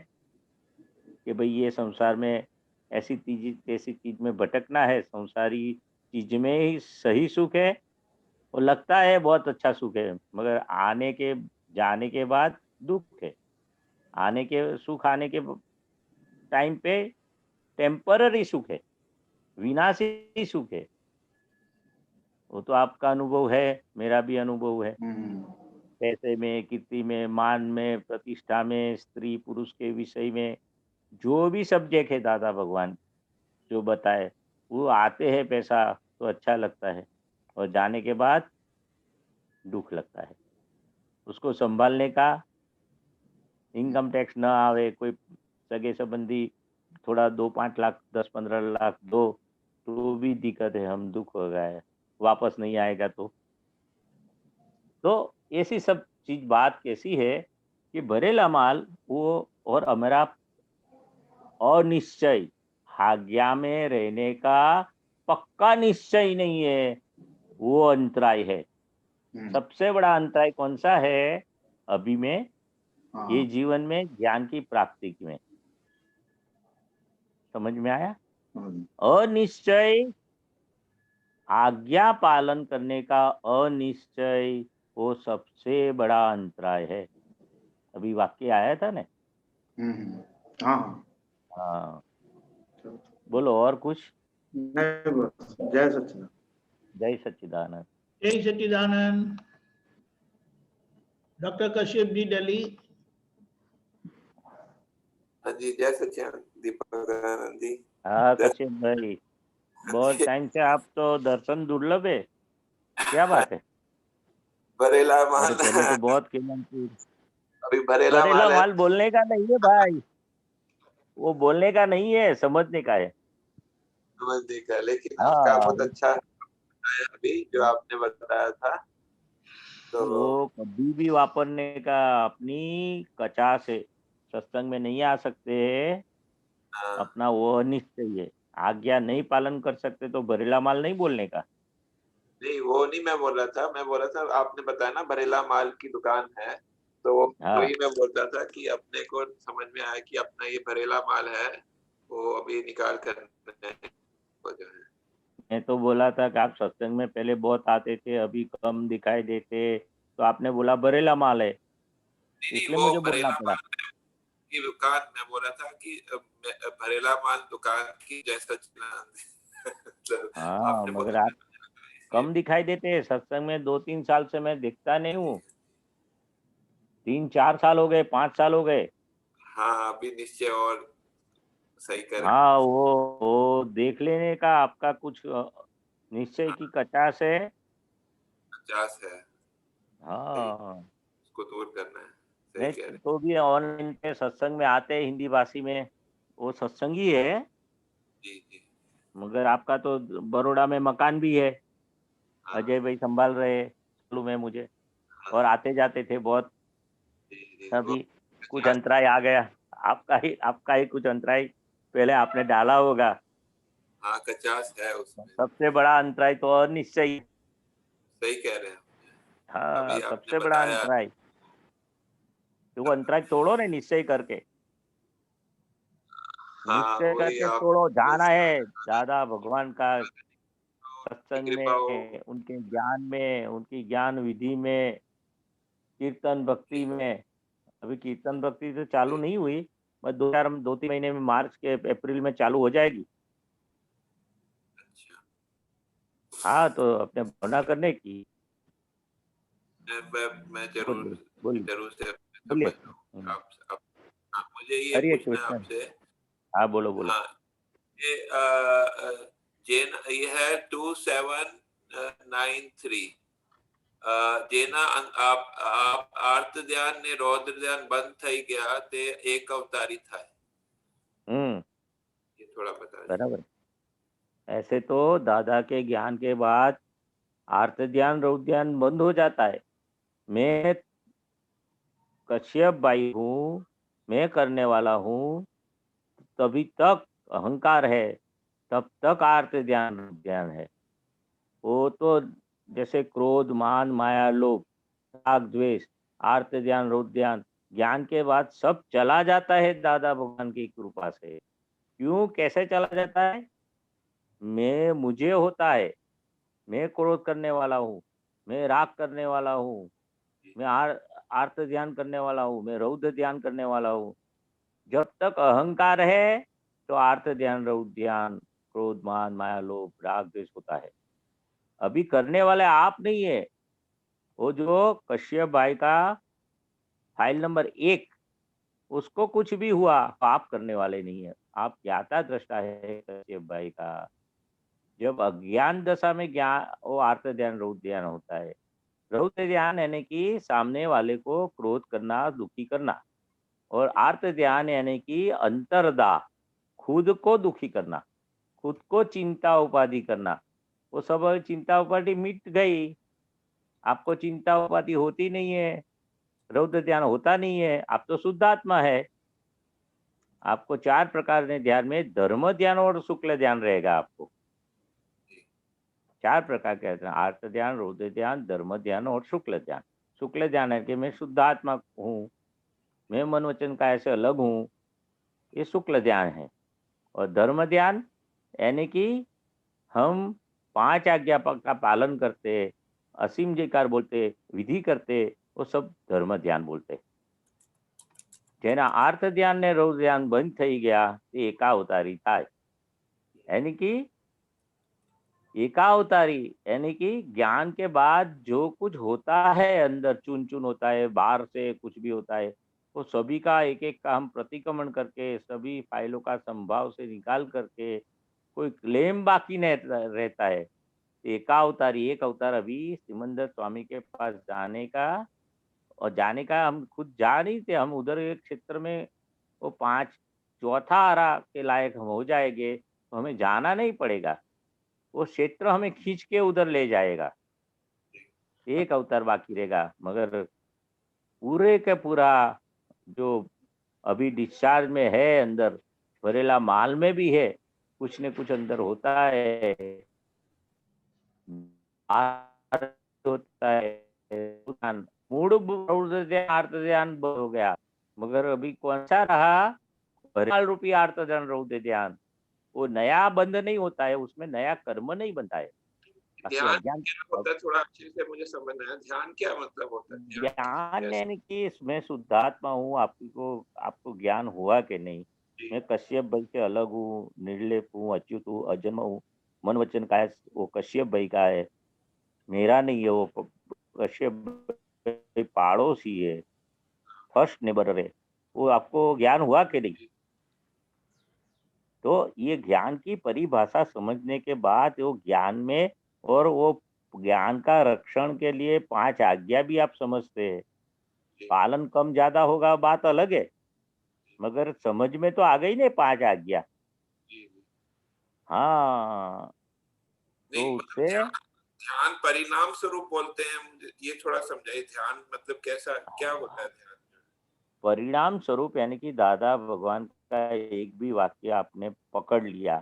कि भाई ये संसार में ऐसी चीज में भटकना है, संसारी चीज में ही सही सुख है। और लगता है बहुत अच्छा सुख है, मगर जाने के बाद दुख है। सुख आने के टाइम पे टेम्पररी सुख है, विनाशी सुख है। वो तो आपका अनुभव है, मेरा भी अनुभव है। पैसे में, कीर्ति में, मान में, प्रतिष्ठा में, स्त्री पुरुष के विषय में, जो भी सब्जेक्ट है दादा भगवान जो बताए, वो आते हैं पैसा तो अच्छा लगता है, और जाने के बाद दुख लगता है। उसको संभालने का, इनकम टैक्स न आवे, कोई सगे संबंधी थोड़ा 2-5 लाख 10-15 लाख दो तो भी दिक्कत है, हम दुख हो गए, वापस नहीं आएगा तो ऐसी सब चीज बात कैसी है कि भरेला माल वो और हमारा अनिश्चय आज्ञा में रहने का पक्का निश्चय नहीं है, वो अंतराय है। सबसे बड़ा अंतराय कौन सा है? अभी में हाँ, ये जीवन में ज्ञान की प्राप्ति में। समझ में आया? अनिश्चय, आज्ञा पालन करने का अनिश्चय, वो सबसे बड़ा अंतराय है। अभी वाक्य आया था ना। हाँ, हाँ, बोलो और कुछ। नहीं बस, जय सच्चिदानंद। जय सच्चिदानंद। जय सच्चिदानंद। डॉक्टर कश्यप जी, दिल्ली। हाँ जी, जय सच्चिदानंद दीपक जी। हाँ कश्यप भाई, बहुत टाइम से आप तो दर्शन दुर्लभ है, क्या बात है? बरेला अरे माल पहले तो बहुत केमन थी। अभी बरेला बरेला माल है, माल बोलने का नहीं है भाई, वो बोलने का नहीं है, समझने का है। समझने का, लेकिन आपका हाँ, बहुत अच्छा है अभी जो आपने बताया था। तो वो कभी भी वापरने का, अपनी कचा से सत्संग में नहीं आ सकते हैं। हाँ, अपना वो निश्चय है, आज्ञा नहीं पालन कर सकते तो बरेला माल नहीं बोलने का। नहीं वो नहीं मैं बोल रहा था, मैं बोल रहा था आपने बताया ना बरेला माल की दुकान है, तो हाँ, वही मैं बोल रहा था कि अपने को समझ में आया कि अपना ये बरेला माल है, वो अभी निकाल कर वो जो है। मैं तो बोला था कि आप सत्संग में पहले बहुत आते थे, अभी कम दिखाई देते, तो आपने बोला बरेला माल है, नहीं इसलिए वो मुझे बोलना बरेला पड़ा। माल की दुकान मैं बोला था कि बरेला माल दुकान की जय सच्चिदानंद तो हाँ, आपने मगर बोला आप कम दिखाई देते हैं सत्संग में। 2-3 साल से मैं दिखता नहीं हूँ। 3-4 साल हो गए, 5 साल हो गए। हाँ अभी निश्चय और सही कर हाँ, वो देख लेने का आपका कुछ निश्चय की कचास है। 50 है, सही, हाँ, उसको दूर करना है, सही मैं कह रहे तो भी ऑनलाइन पे सत्संग में आते हैं हिंदी भाषी में, वो सत्संग ही है। जी जी। मगर आपका तो बड़ौदा में मकान भी है, हाँ अजय भाई संभाल रहे हैं शुरू में मुझे, हाँ और आते जाते थे बहुत। जी जी वो अभी कुछ अंतराय आ गया, आपका ही कुछ अंतराय पहले आपने डाला होगा। हाँ 50 है उसमें, सबसे बड़ा अंतराय तो अनिश्चय ही। सही कह रहे हैं। हाँ, अभी आपने सबसे बड़ा बताया, अंतराय, तो वो अंतराय तोड़ो ना निश्चय करके। हाँ निश्चय वही करके आप तोड़ो, जाना है दादा भगवान का की सत्संग कृपा हो। में, उनके ज्ञान में, उनकी ज्ञान विधि में, कीर्तन भक्ति में। अभी कीर्तन भक्ति तो चालू नहीं हुई, बस 2-3 महीने में, मार्च के अप्रैल में चालू हो जाएगी। अच्छा, हाँ, तो अपने भावना करने की। मैं जरूर बोलिए जरूर से बोलिए। समझ रहा हूँ आप हाँ, मुझे ये हरे पूछना है कृष्ण। आपसे। हाँ, बोलो बोलो। हाँ ये जैन ये है 2793 જેના आप आर्त ध्यान ने रौद्र ध्यान बंद થઈ ગયા તે એક અવતારી થાય, ये थोड़ा बता दीजिए। बराबर। ऐसे तो दादा के ज्ञान के बाद आर्त ध्यान रौद्र ध्यान बंद हो जाता है। मैं कश्यप भाई हूँ, मैं करने वाला हूँ, तभी तक अहंकार है, तब तक आर्त ध्यान ध्यान है। वो तो जैसे क्रोध, मान, माया, लोभ, राग, द्वेष, आर्त ध्यान, रौद्र ध्यान, ज्ञान के बाद सब चला जाता है दादा भगवान की कृपा से। क्यों, कैसे चला जाता है? मैं मुझे होता है, मैं क्रोध करने वाला हूँ, मैं राग करने वाला हूँ, मैं आर्त ध्यान करने वाला हूँ, मैं रौद्र ध्यान करने वाला हूँ। जब तक अहंकार है तो आर्त ध्यान, रौद्र ध्यान, क्रोध, मान, माया, लोभ, राग, द्वेष होता है। अभी करने वाले आप नहीं है, वो जो कश्यप भाई का फाइल नंबर 1, उसको कुछ भी हुआ तो आप करने वाले नहीं है। आप ज्ञाता दृष्टा है कश्यप भाई का। जब अज्ञान दशा में ज्ञान, वो आर्त ध्यान, रौद्र ध्यान होता है। रौद्र ध्यान यानी कि सामने वाले को क्रोध करना, दुखी करना, और आर्त ध्यान यानी कि अंतर्दाह, खुद को दुखी करना, खुद को चिंता उपाधि करना। वो सब चिंता उपाधि मिट गई, आपको चिंता उपाधि होती नहीं है, रौद्र ध्यान होता नहीं है, आप तो शुद्ध आत्मा है। आपको 4 प्रकार के ध्यान में धर्म ध्यान और शुक्ल ध्यान रहेगा आपको। 4 प्रकार के ध्यान, आर्त ध्यान, रौद्र ध्यान, धर्म ध्यान और शुक्ल ध्यान। शुक्ल ध्यान है कि मैं शुद्ध आत्मा हूँ, मैं मन वचन काया से अलग हूँ, ये शुक्ल ध्यान है। और धर्म ध्यान यानी कि हम 5 आज्ञा का पालन करते, असीम जयकार बोलते, विधि करते, वो सब धर्म ध्यान बोलते। જેના આર્થ ધ્યાન ને રૌદ્ર ધ્યાન બંધ થઈ ગયા તે એકાવતારી થાય। यानी कि एकावतारी यानी कि ज्ञान के बाद जो कुछ होता है अंदर, चुन चुन होता है, बाहर से कुछ भी होता है, वो सभी का एक एक का हम प्रतिक्रमण करके, सभी फाइलों का संभाव से निकाल करके कोई क्लेम बाकी नहीं रहता है। एकावतारी, एक अवतार अभी सिमंदर स्वामी के पास जाने का, और जाने का हम खुद जा नहीं थे, हम उधर एक क्षेत्र में वो 5 चौथा आरा के लायक हम हो जाएंगे तो हमें जाना नहीं पड़ेगा, वो क्षेत्र हमें खींच के उधर ले जाएगा। एक अवतार बाकी रहेगा, मगर पूरे के पूरा जो अभी डिस्चार्ज में है, अंदर भरेला माल में भी है, कुछ न कुछ अंदर होता है, होता है। मूड आर्त ध्यान हो गया, मगर अभी कौन सा रहा? भरेमाल रूपी आर्त ध्यान, रौद्र ध्यान। वो नया बंध नहीं होता है, उसमें नया कर्म नहीं बनता है। ध्यान क्या होता है, थोड़ा अच्छे से मुझे समझना है। ध्यान क्या मतलब होता है? ज्ञान यानी कि मैं शुद्धात्मा हूँ, आपको ज्ञान हुआ कि नहीं? मैं कश्यप भाई से अलग हूँ, निर्लेप हूँ, अच्युत हूँ, अजन्म हूँ। मन वचन का है वो कश्यप भाई का है, मेरा नहीं है। वो कश्यप पड़ोसी है, फर्स्ट नेबर है। वो आपको ज्ञान हुआ कि नहीं? तो ये ज्ञान की परिभाषा समझने के बाद वो ज्ञान में, और वो ज्ञान का रक्षण के लिए 5 आज्ञा भी आप समझते हैं। पालन कम ज्यादा होगा बात अलग है, मगर समझ में तो आ गई नहीं 5 आज्ञा। हाँ, तो उससे ध्यान परिणाम स्वरूप बोलते हैं, मुझे ये थोड़ा समझाइए। ध्यान मतलब कैसा, क्या होता है ध्यान? परिणाम स्वरूप यानी कि दादा भगवान का एक भी वाक्य आपने पकड़ लिया,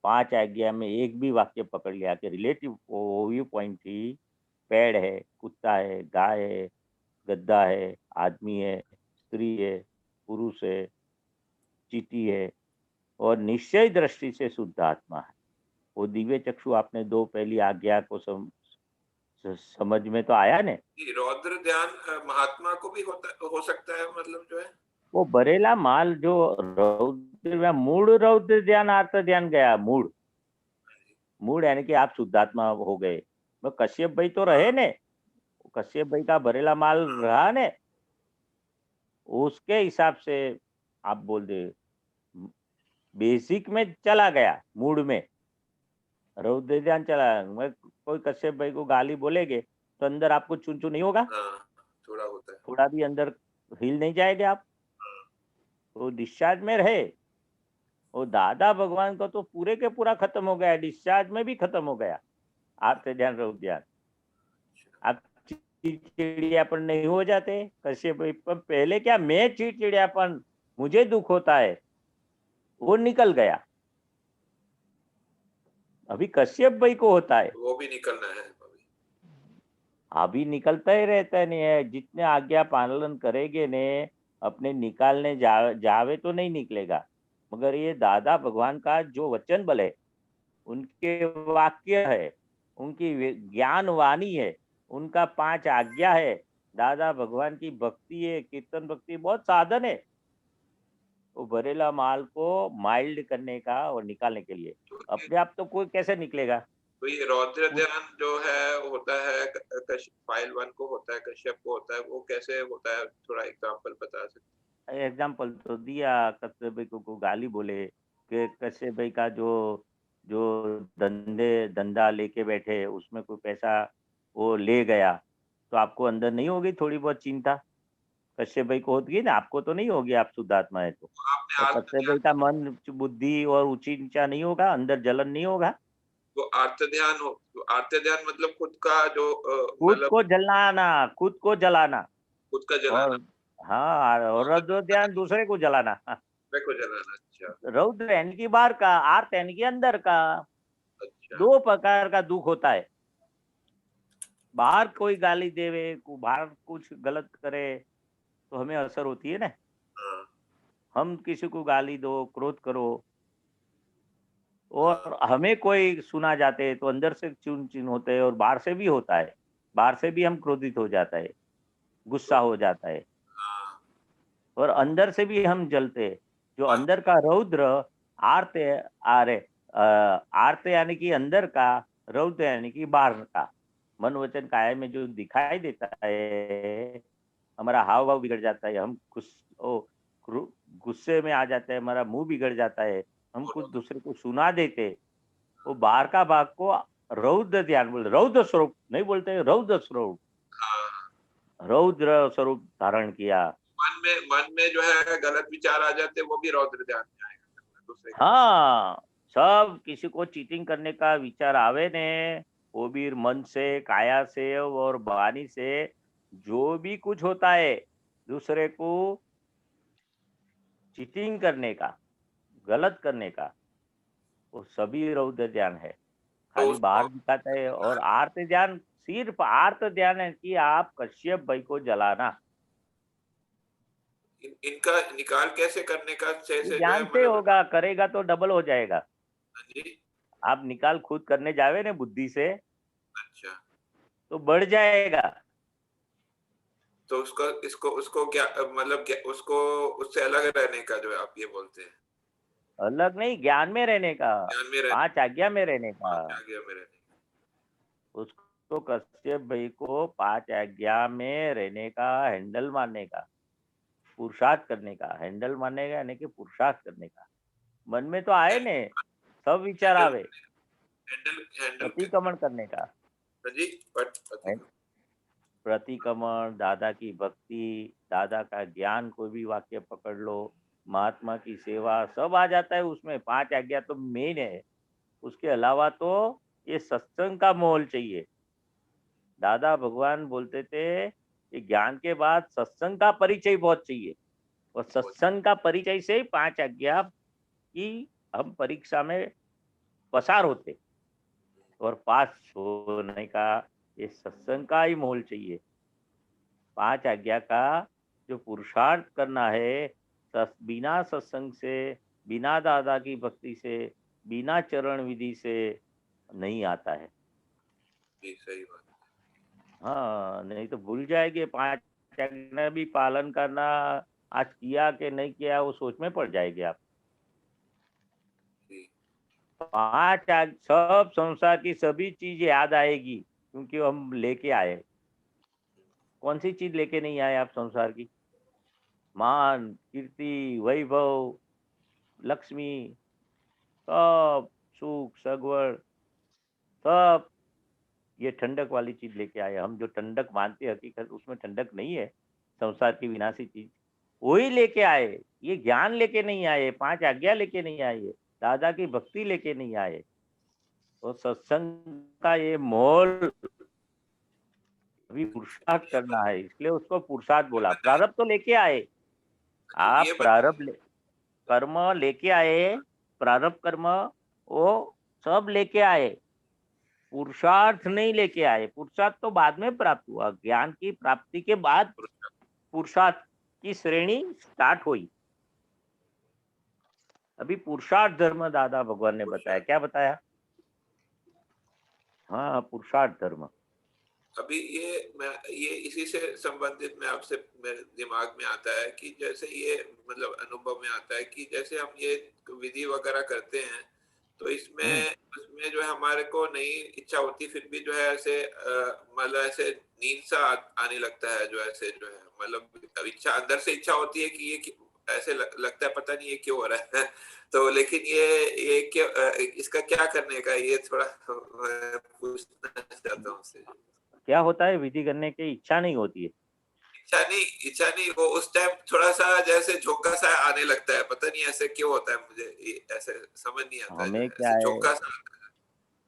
5 आज्ञा में एक भी वाक्य पकड़ लिया कि रिलेटिव व्यू पॉइंट थी, पेड़ है, कुत्ता है, गाय है, गद्दा है, आदमी है, स्त्री है, पुरुष है, चीटी है, और निश्चय दृष्टि से शुद्ध आत्मा है। वो दिव्य चक्षु आपने 2 पहली आज्ञा को समझ में तो आया ने? रौद्र ध्यान महात्मा को भी हो सकता है, मतलब जो है वो बरेला माल जो रौद्र, मूड रौद्र ध्यान आर्त ध्यान गया, मूड यानी कि आप शुद्धात्मा हो गए। मैं कश्यप भाई तो रहे ने, कश्यप भाई का भरेला माल रहा ने, उसके हिसाब से आप बोल दे बेसिक में चला गया, मूड में रौद्र ध्यान चला। मैं कोई कश्यप भाई को गाली बोलेगे तो अंदर आपको चुन चुन नहीं होगा? थोड़ा होता है, थोड़ा भी अंदर हिल नहीं जाएंगे आप? तो डिस्चार्ज में रहे। वो दादा भगवान का तो पूरे के पूरा खत्म हो गया, डिस्चार्ज में भी खत्म हो गया आर्त ध्यान रौद्र ध्यान। आप चिड़चिड़ियापन नहीं हो जाते? कश्यप भाई पहले क्या, मैं चिड़चिड़ियापन, मुझे दुख होता है, वो निकल गया। अभी कश्यप भाई को होता है, वो भी निकलना है अभी निकलता ही रहता नहीं है। जितने आज्ञा पालन करेंगे ने, अपने निकालने जावे तो नहीं निकलेगा, मगर ये दादा भगवान का जो वचन बल है, उनके वाक्य है, उनकी ज्ञान वाणी है, उनका 5 आज्ञा है, दादा भगवान की भक्ति है, कीर्तन भक्ति बहुत साधन है वो भरेला माल को माइल्ड करने का और निकालने के लिए। अपने आप तो कोई कैसे निकलेगा? तो ये रौद्र ध्यान जो है होता है, फाइल 1 को होता है, कश्यप को होता है, वो कैसे होता है? थोड़ा एग्जांपल बता सकते? एग्जाम्पल तो दिया, कश्यप भाई को गाली बोले कि कश्यप भाई का जो धंधा लेके बैठे उसमें कोई पैसा वो ले गया, तो आपको अंदर नहीं होगी थोड़ी बहुत चिंता? कश्यप भाई को होगी ना, आपको तो नहीं होगी, आप शुद्धात्मा है तो कश्यप भाई का मन बुद्धि और ऊंची नीचा नहीं होगा, अंदर जलन नहीं होगा? तो आर्त ध्यान मतलब खुद का जो खुद को जलाना, खुद को जलाना, खुद का जलाना। हाँ, और रौद्र ध्यान दूसरे को जलाना। को जलाना। अच्छा, रौद्र यानी कि बाहर का, आर्त यानी कि अंदर का। अच्छा। 2 प्रकार का दुख होता है, बाहर कोई गाली देवे, बाहर कुछ गलत करे, तो हमें असर होती है ना। हाँ, हम किसी को गाली दो, क्रोध करो, और हमें कोई सुना जाते हैं तो अंदर से चुन होते हैं, और बाहर से भी होता है, बाहर से भी हम क्रोधित हो जाता है, गुस्सा हो जाता है, हाँ, और अंदर से भी हम जलते हैं। जो हाँ, अंदर का रौद्र आर्त आर्त यानी कि अंदर का, रौद्र यानी कि बाहर का, मन वचन काया में जो दिखाई देता है, हमारा हाव भाव बिगड़ जाता है, हम गुस्से में आ जाते हैं, हमारा मुंह बिगड़ जाता है, हम कुछ दूसरे को सुना देते, वो बाहर का भाग को रौद्र ध्यान बोलते, रौद्र स्वरूप नहीं बोलते, रौद्र स्वरूप, हाँ। रौद्र स्वरूप धारण किया। मन में जो है गलत विचार आ जाते, वो भी रौद्र ध्यान में आएगा दूसरे के। हाँ, सब किसी को चीटिंग करने का विचार आवे ने, वो भी मन से, काया से और वाणी से, जो भी कुछ होता है दूसरे को चीटिंग करने का, गलत करने का, वो सभी रौद्र ध्यान है। तो खाली उसको बाहर दिखाता है। और आर्त ध्यान, सिर्फ आर्त ध्यान है कि आप कश्यप भाई को जलाना। इनका निकाल कैसे करने का ये से जो है ज्ञान से मतलब। होगा, करेगा तो डबल हो जाएगा। हाँ जी। आप निकाल खुद करने जावे ना बुद्धि से, अच्छा, तो बढ़ जाएगा। तो उसको इसको उसको क्या मतलब क्या, उसको उससे अलग रहने का जो है आप ये बोलते हैं, अलग नहीं, ज्ञान में रहने का, ज्ञान में रहने 5 आज्ञा में रहने का। का, आज्ञा में रहने उसको कश्यप भाई को 5 आज्ञा में रहने का, हैंडल मारने का, पुरुषार्थ करने का। हैंडल मारने का यानी कि पुरुषार्थ करने का। मन में तो आए ने, सब विचार हैंडल आवे, हैंडल हैंडल प्रतिक्रमण करने का। हाँ जी, बट प्रतिक्रमण, दादा की भक्ति, दादा का ज्ञान, कोई भी वाक्य पकड़ लो, महात्मा की सेवा, सब आ जाता है उसमें। 5 आज्ञा तो मेन है। उसके अलावा तो ये सत्संग का माहौल चाहिए। दादा भगवान बोलते थे कि ज्ञान के बाद सत्संग का परिचय बहुत चाहिए, और सत्संग का परिचय से ही 5 आज्ञा की हम परीक्षा में पसार होते, और पास होने का ये सत्संग का ही माहौल चाहिए। 5 आज्ञा का जो पुरुषार्थ करना है, बिना सत्संग से, बिना दादा की भक्ति से, बिना चरण विधि से नहीं आता है। जी, सही बात। हाँ, नहीं तो भूल जाएंगे। 5 आज्ञा भी पालन करना आज किया कि नहीं किया, वो सोच में पड़ जाएंगे आप। जी, 5 सब संसार की सभी चीज याद आएगी, क्योंकि हम लेके आए। कौन सी चीज लेके नहीं आए आप संसार की? मान, कीर्ति, वैभव, लक्ष्मी, सब सुख सगवड़, सब ये ठंडक वाली चीज लेके आए। हम जो ठंडक मानते हैं, हकीकत उसमें ठंडक नहीं है, संसार की विनाशी चीज वही लेके आए। ये ज्ञान लेके नहीं आए, 5 आज्ञा लेके नहीं आए, दादा की भक्ति लेके नहीं आए। तो सत्संग का ये मोल अभी पुरुषार्थ करना है, इसलिए उसको पुरुषार्थ बोला। प्रारब्ध तो लेके आए, ये आप बता कर्म लेके आए, प्रारब्ध कर्म वो सब लेके आए, पुरुषार्थ नहीं लेके आए। पुरुषार्थ तो बाद में प्राप्त हुआ, ज्ञान की प्राप्ति के बाद पुरुषार्थ की श्रेणी स्टार्ट हुई। अभी पुरुषार्थ धर्म दादा भगवान ने बताया। क्या बताया? हाँ, पुरुषार्थ धर्म। अभी ये इसी से संबंधित मैं आपसे मेरे दिमाग में आता है कि जैसे ये मतलब अनुभव में आता है कि जैसे हम ये विधि वगैरह करते हैं, तो उसमें जो है हमारे को नहीं इच्छा होती, फिर भी जो है ऐसे मतलब ऐसे नींद सा आने लगता है, जो ऐसे जो है मतलब इच्छा अंदर से इच्छा होती है कि ऐसे लगता है पता नहीं ये क्यों हो रहा है। तो लेकिन ये क्या इसका क्या करने का, ये थोड़ा पूछना चाहता हूँ उससे। क्या होता है? विधि करने की इच्छा नहीं होती है। इच्छा नहीं, वो उस टाइम थोड़ा सा जैसे झोंका सा आने लगता है, पता नहीं ऐसे क्यों होता है, मुझे ऐसे समझ नहीं आता है, जो हमें है क्या ऐसे है, झोंका सा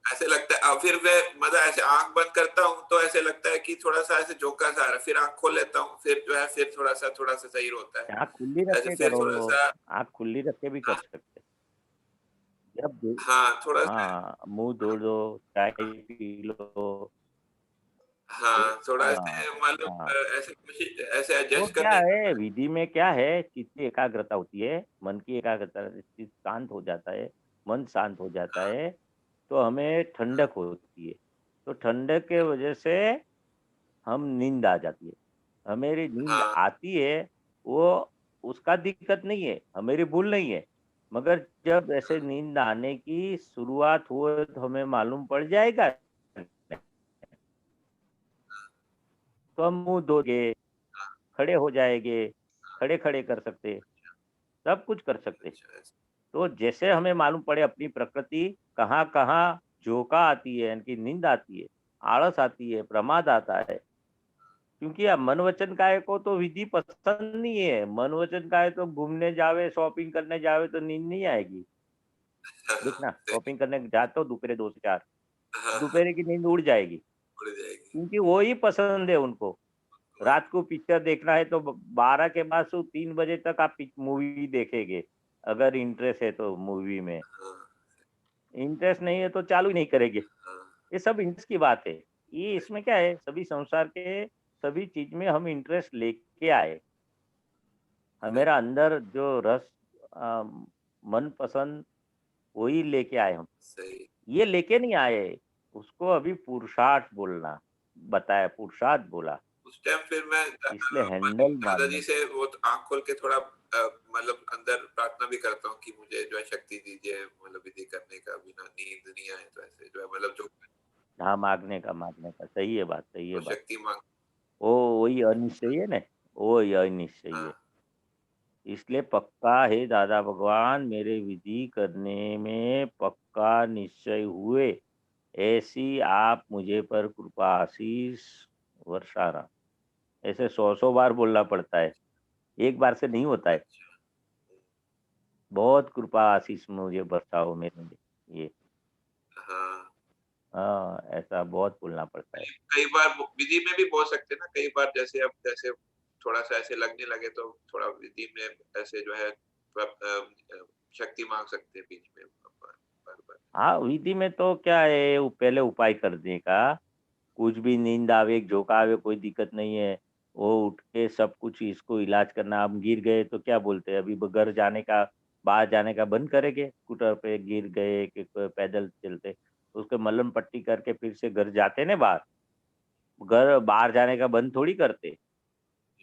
ऐसे लगता है। और फिर मैं मतलब ऐसे आंख बंद करता हूँ तो ऐसे लगता है कि थोड़ा सा ऐसे झोंका सा आ रहा है, फिर आंख खोल लेता हूँ, फिर जो है फिर थोड़ा सा सही होता है, आँख खुली रख ऐसे के फिर करो, थोड़ा सा। आँख खुली रख के भी कर हाँ, सकते। जब हाँ, थोड़ा सा। हाँ, मुंह धो लो, चाय पी लो, हाँ, थोड़ा हाँ ऐसे मालूम हाँ। ऐसे तो एडजस्ट क्या करने है, विधि में क्या है, चित्त की एकाग्रता होती है, मन की एकाग्रता, चित्त शांत हो जाता है, मन शांत हो जाता है, तो हमें ठंडक होती है। तो ठंडक के वजह से हम नींद आ जाती है। हमेरी नींद हाँ, आती है, वो उसका दिक्कत नहीं है, हमेरी भूल नहीं है। मगर जब ऐसे नींद आने की शुरुआत हो तो हमें मालूम पड़ जाएगा, तो हम मुँह धोगे, खड़े हो जाएँगे, खड़े-खड़े कर सकते, सब कुछ कर सकते। अच्छा ऐसा। तो जैसे हमें मालूम पड़े अपनी प्रकृति कहाँ-कहाँ झोंका आती है, यानी कि नींद आती है, आलस आती है, प्रमाद आता है। क्योंकि अब मन वचन काय को तो विधि पसंद नहीं है। मन वचन काय तो घूमने जावे, शॉपिंग करने जावे तो नींद नहीं आएगी। देख ना, शॉपिंग करने जाते हो दोपहर 2 से 4, हाँ, हाँ, दोपहर की नींद उड़ जाएगी, उड़ जाएगी। क्योंकि वो ही पसंद है उनको। रात को पिक्चर देखना है तो 12 के बाद से 3 बजे तक आप मूवी देखेंगे, अगर इंटरेस्ट है तो मूवी में। हाँ, इंटरेस्ट नहीं है तो चालू ही नहीं करेंगे। हाँ, ये सब इंटरेस्ट की बात है। ये इसमें क्या है, सभी संसार के सभी चीज़ में हम इंटरेस्ट लेके आए। मेरा अंदर जो रस मनपसंद वही लेके आए हम। सही। ये लेके नहीं आए, उसको अभी पुरुषार्थ बोलना बताया, पुरुषार्थ बोला, उस टाइम फिर मैं इसलिए हैंडल दादाजी मारने। से वो आँख खोल के थोड़ा मतलब अंदर प्रार्थना भी करता हूँ कि मुझे जो है शक्ति दीजिए, मतलब विधि करने का, बिना नींद नहीं आए तो ऐसे जो है मतलब जो हाँ, माँगने का, सही है बात, सही है वो बात। शक्ति माँग। वो वही अनिश्चयी है ना, वही अनिश्चयी है। हाँ, इसलिए पक्का है दादा भगवान, मेरे विधि करने में पक्का निश्चय हुए, ऐसी आप मुझे पर कृपा आशीष वर्षाना। ऐसे 100-100 बार बोलना पड़ता है, एक बार से नहीं होता है। अच्छा। बहुत कृपा आशीष मुझे बरसाओ मेरे लिए ये। हाँ, हाँ, ऐसा बहुत बोलना पड़ता है। कई बार विधि में भी बोल सकते हैं ना, कई बार जैसे अब जैसे थोड़ा-सा ऐसे लगने लगे तो थोड़ा विधि में ऐसे जो है थोड़ा शक्ति माँग सकते हैं बीच में बार-बार। हाँ, विधि में तो क्या है, वो पहले उपाय करने का, कुछ भी नींद आवे, झोंका आवे, कोई दिक्कत नहीं है। वो उठ के सब कुछ इसको इलाज करना, हम गिर गए तो क्या बोलते हैं, अभी घर जाने का, बाहर जाने का बंद करेंगे, स्कूटर पे गिर गए कि पैदल चलते, उसको मलहम पट्टी करके फिर से घर जाते ना बाहर, घर बाहर जाने का बंद थोड़ी करते।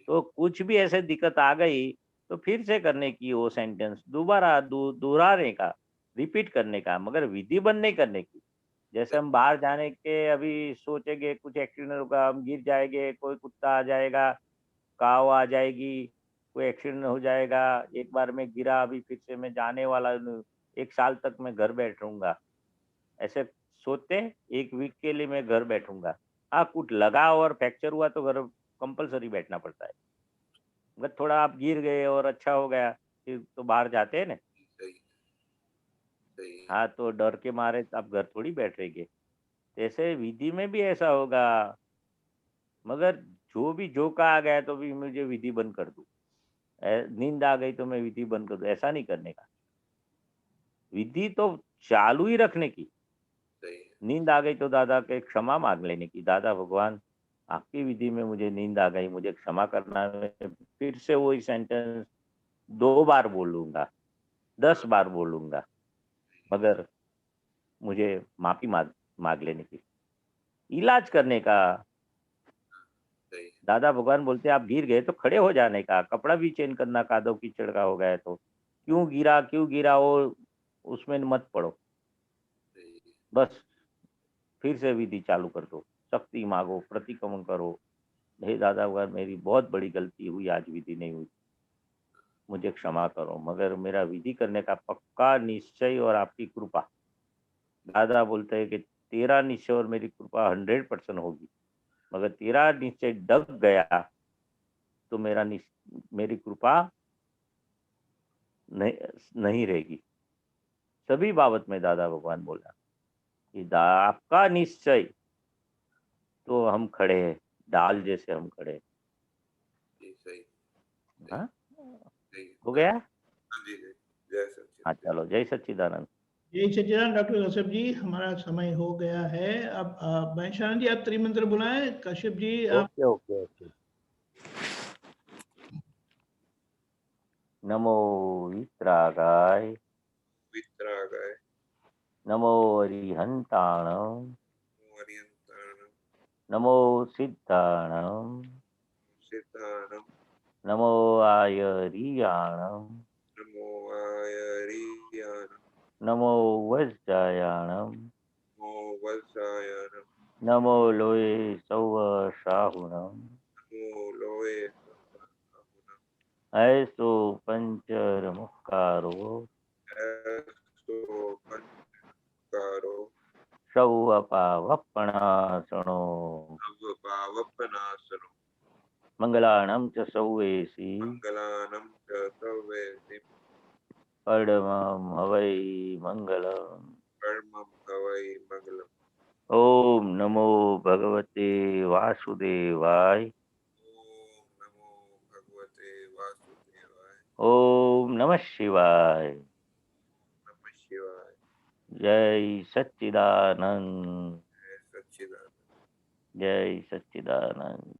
तो कुछ भी ऐसे दिक्कत आ गई, तो फिर से करने की वो सेंटेंस दोबारा दोहराने का, रिपीट करने का, मगर विधि बंद नहीं करने की। जैसे हम बाहर जाने के अभी सोचेंगे, कुछ एक्सीडेंट होगा, हम गिर जाएँगे, कोई कुत्ता आ जाएगा, काऊ आ जाएगी, कोई एक्सीडेंट हो जाएगा, एक बार मैं गिरा, अभी फिर से मैं जाने वाला हूँ, 1 साल तक मैं घर बैठूँगा। ऐसे सोचते हैं, 1 वीक के लिए मैं घर बैठूँगा। हाँ, कुछ लगा और फ्रैक्चर हुआ तो घर कंपल्सरी बैठना पड़ता है। अगर थोड़ा आप गिर गए और अच्छा हो गया, फिर तो बाहर जाते हैं ना। सही, सही। हाँ, तो डर के मारे आप घर थोड़ी बैठेंगे। ऐसे विधि में भी ऐसा होगा, मगर जो भी झोंका आ गया तो भी मुझे विधि बंद कर दूँ। नींद आ गई तो मैं विधि बंद कर दूँ, ऐसा नहीं करने का। विधि तो चालू ही रखने की। सही है। नींद आ गई तो दादा के क्षमा माँग लेने की, दादा भगवान आपकी विधि में मुझे नींद आ गई, मुझे क्षमा करना है। फिर से वही सेंटेंस 2 बार बोलूँगा, 10 बार बोलूँगा, मगर मुझे माफ़ी माँग माँग लेने की। इलाज करने का, सही है। दादा भगवान बोलते हैं आप गिर गए तो खड़े हो जाने का, कपड़ा भी चेंज करना, कादव कीचड़ का हो गया है तो। क्यों गिरा वो उसमें मत पड़ो। सही है। बस फिर से विधि चालू कर दो, शक्ति माँगो, प्रतिक्रमण करो। हे दादा भगवान, मेरी बहुत बड़ी गलती हुई, आज विधि नहीं हुई, मुझे क्षमा करो, मगर मेरा विधि करने का पक्का निश्चय और आपकी कृपा। दादा बोलते हैं कि तेरा निश्चय और मेरी कृपा 100% होगी, मगर तेरा निश्चय दब गया तो मेरी कृपा नहीं नहीं रहेगी। सभी बाबत में दादा भगवान बोला कि आपका निश्चय तो हम खड़े हैं, डाल जैसे हम खड़े हैं। जी, सही, सही, हाँ, सही। हो गया। हाँ जी, जी। जय हाँ, सच्चिदानंद। चलो, जय सच्चिदानंद। जय सच्चिदानंद। डॉक्टर कश्यप जी, हमारा समय हो गया है। अब वैशाली जी आप त्रिमंत्र बुलाएं। कश्यप जी आप ओके ओके ओके। नमो वित्रागाय वित्रागाय नमो अरिहंताणं ओरियंताणं नमो सिद्धाणं सिद्धाणं नमो आयरियाणं नमो आयरियाणं नमो वज्रायाणं नमो वत्सायाणं नमो लोये सौव शाहुणं नमो लोये सदाहुणं ऐसो पंचरमुखारो ऐसो पंचकारो सौवपावपणासनो नवपावपनासनो मंगलाणं च सौवेसि मंगलानं च सर्वेसिं परमं हवै मंगलम्। परमं हवै मंगलम्। ओम नमो भगवते वासुदेवाय। ओम नमो भगवते वासुदेवाय। ओम नमः शिवाय। नमः शिवाय। जय सच्चिदानंद। जय सच्चिदानंद। जय सच्चिदानंद।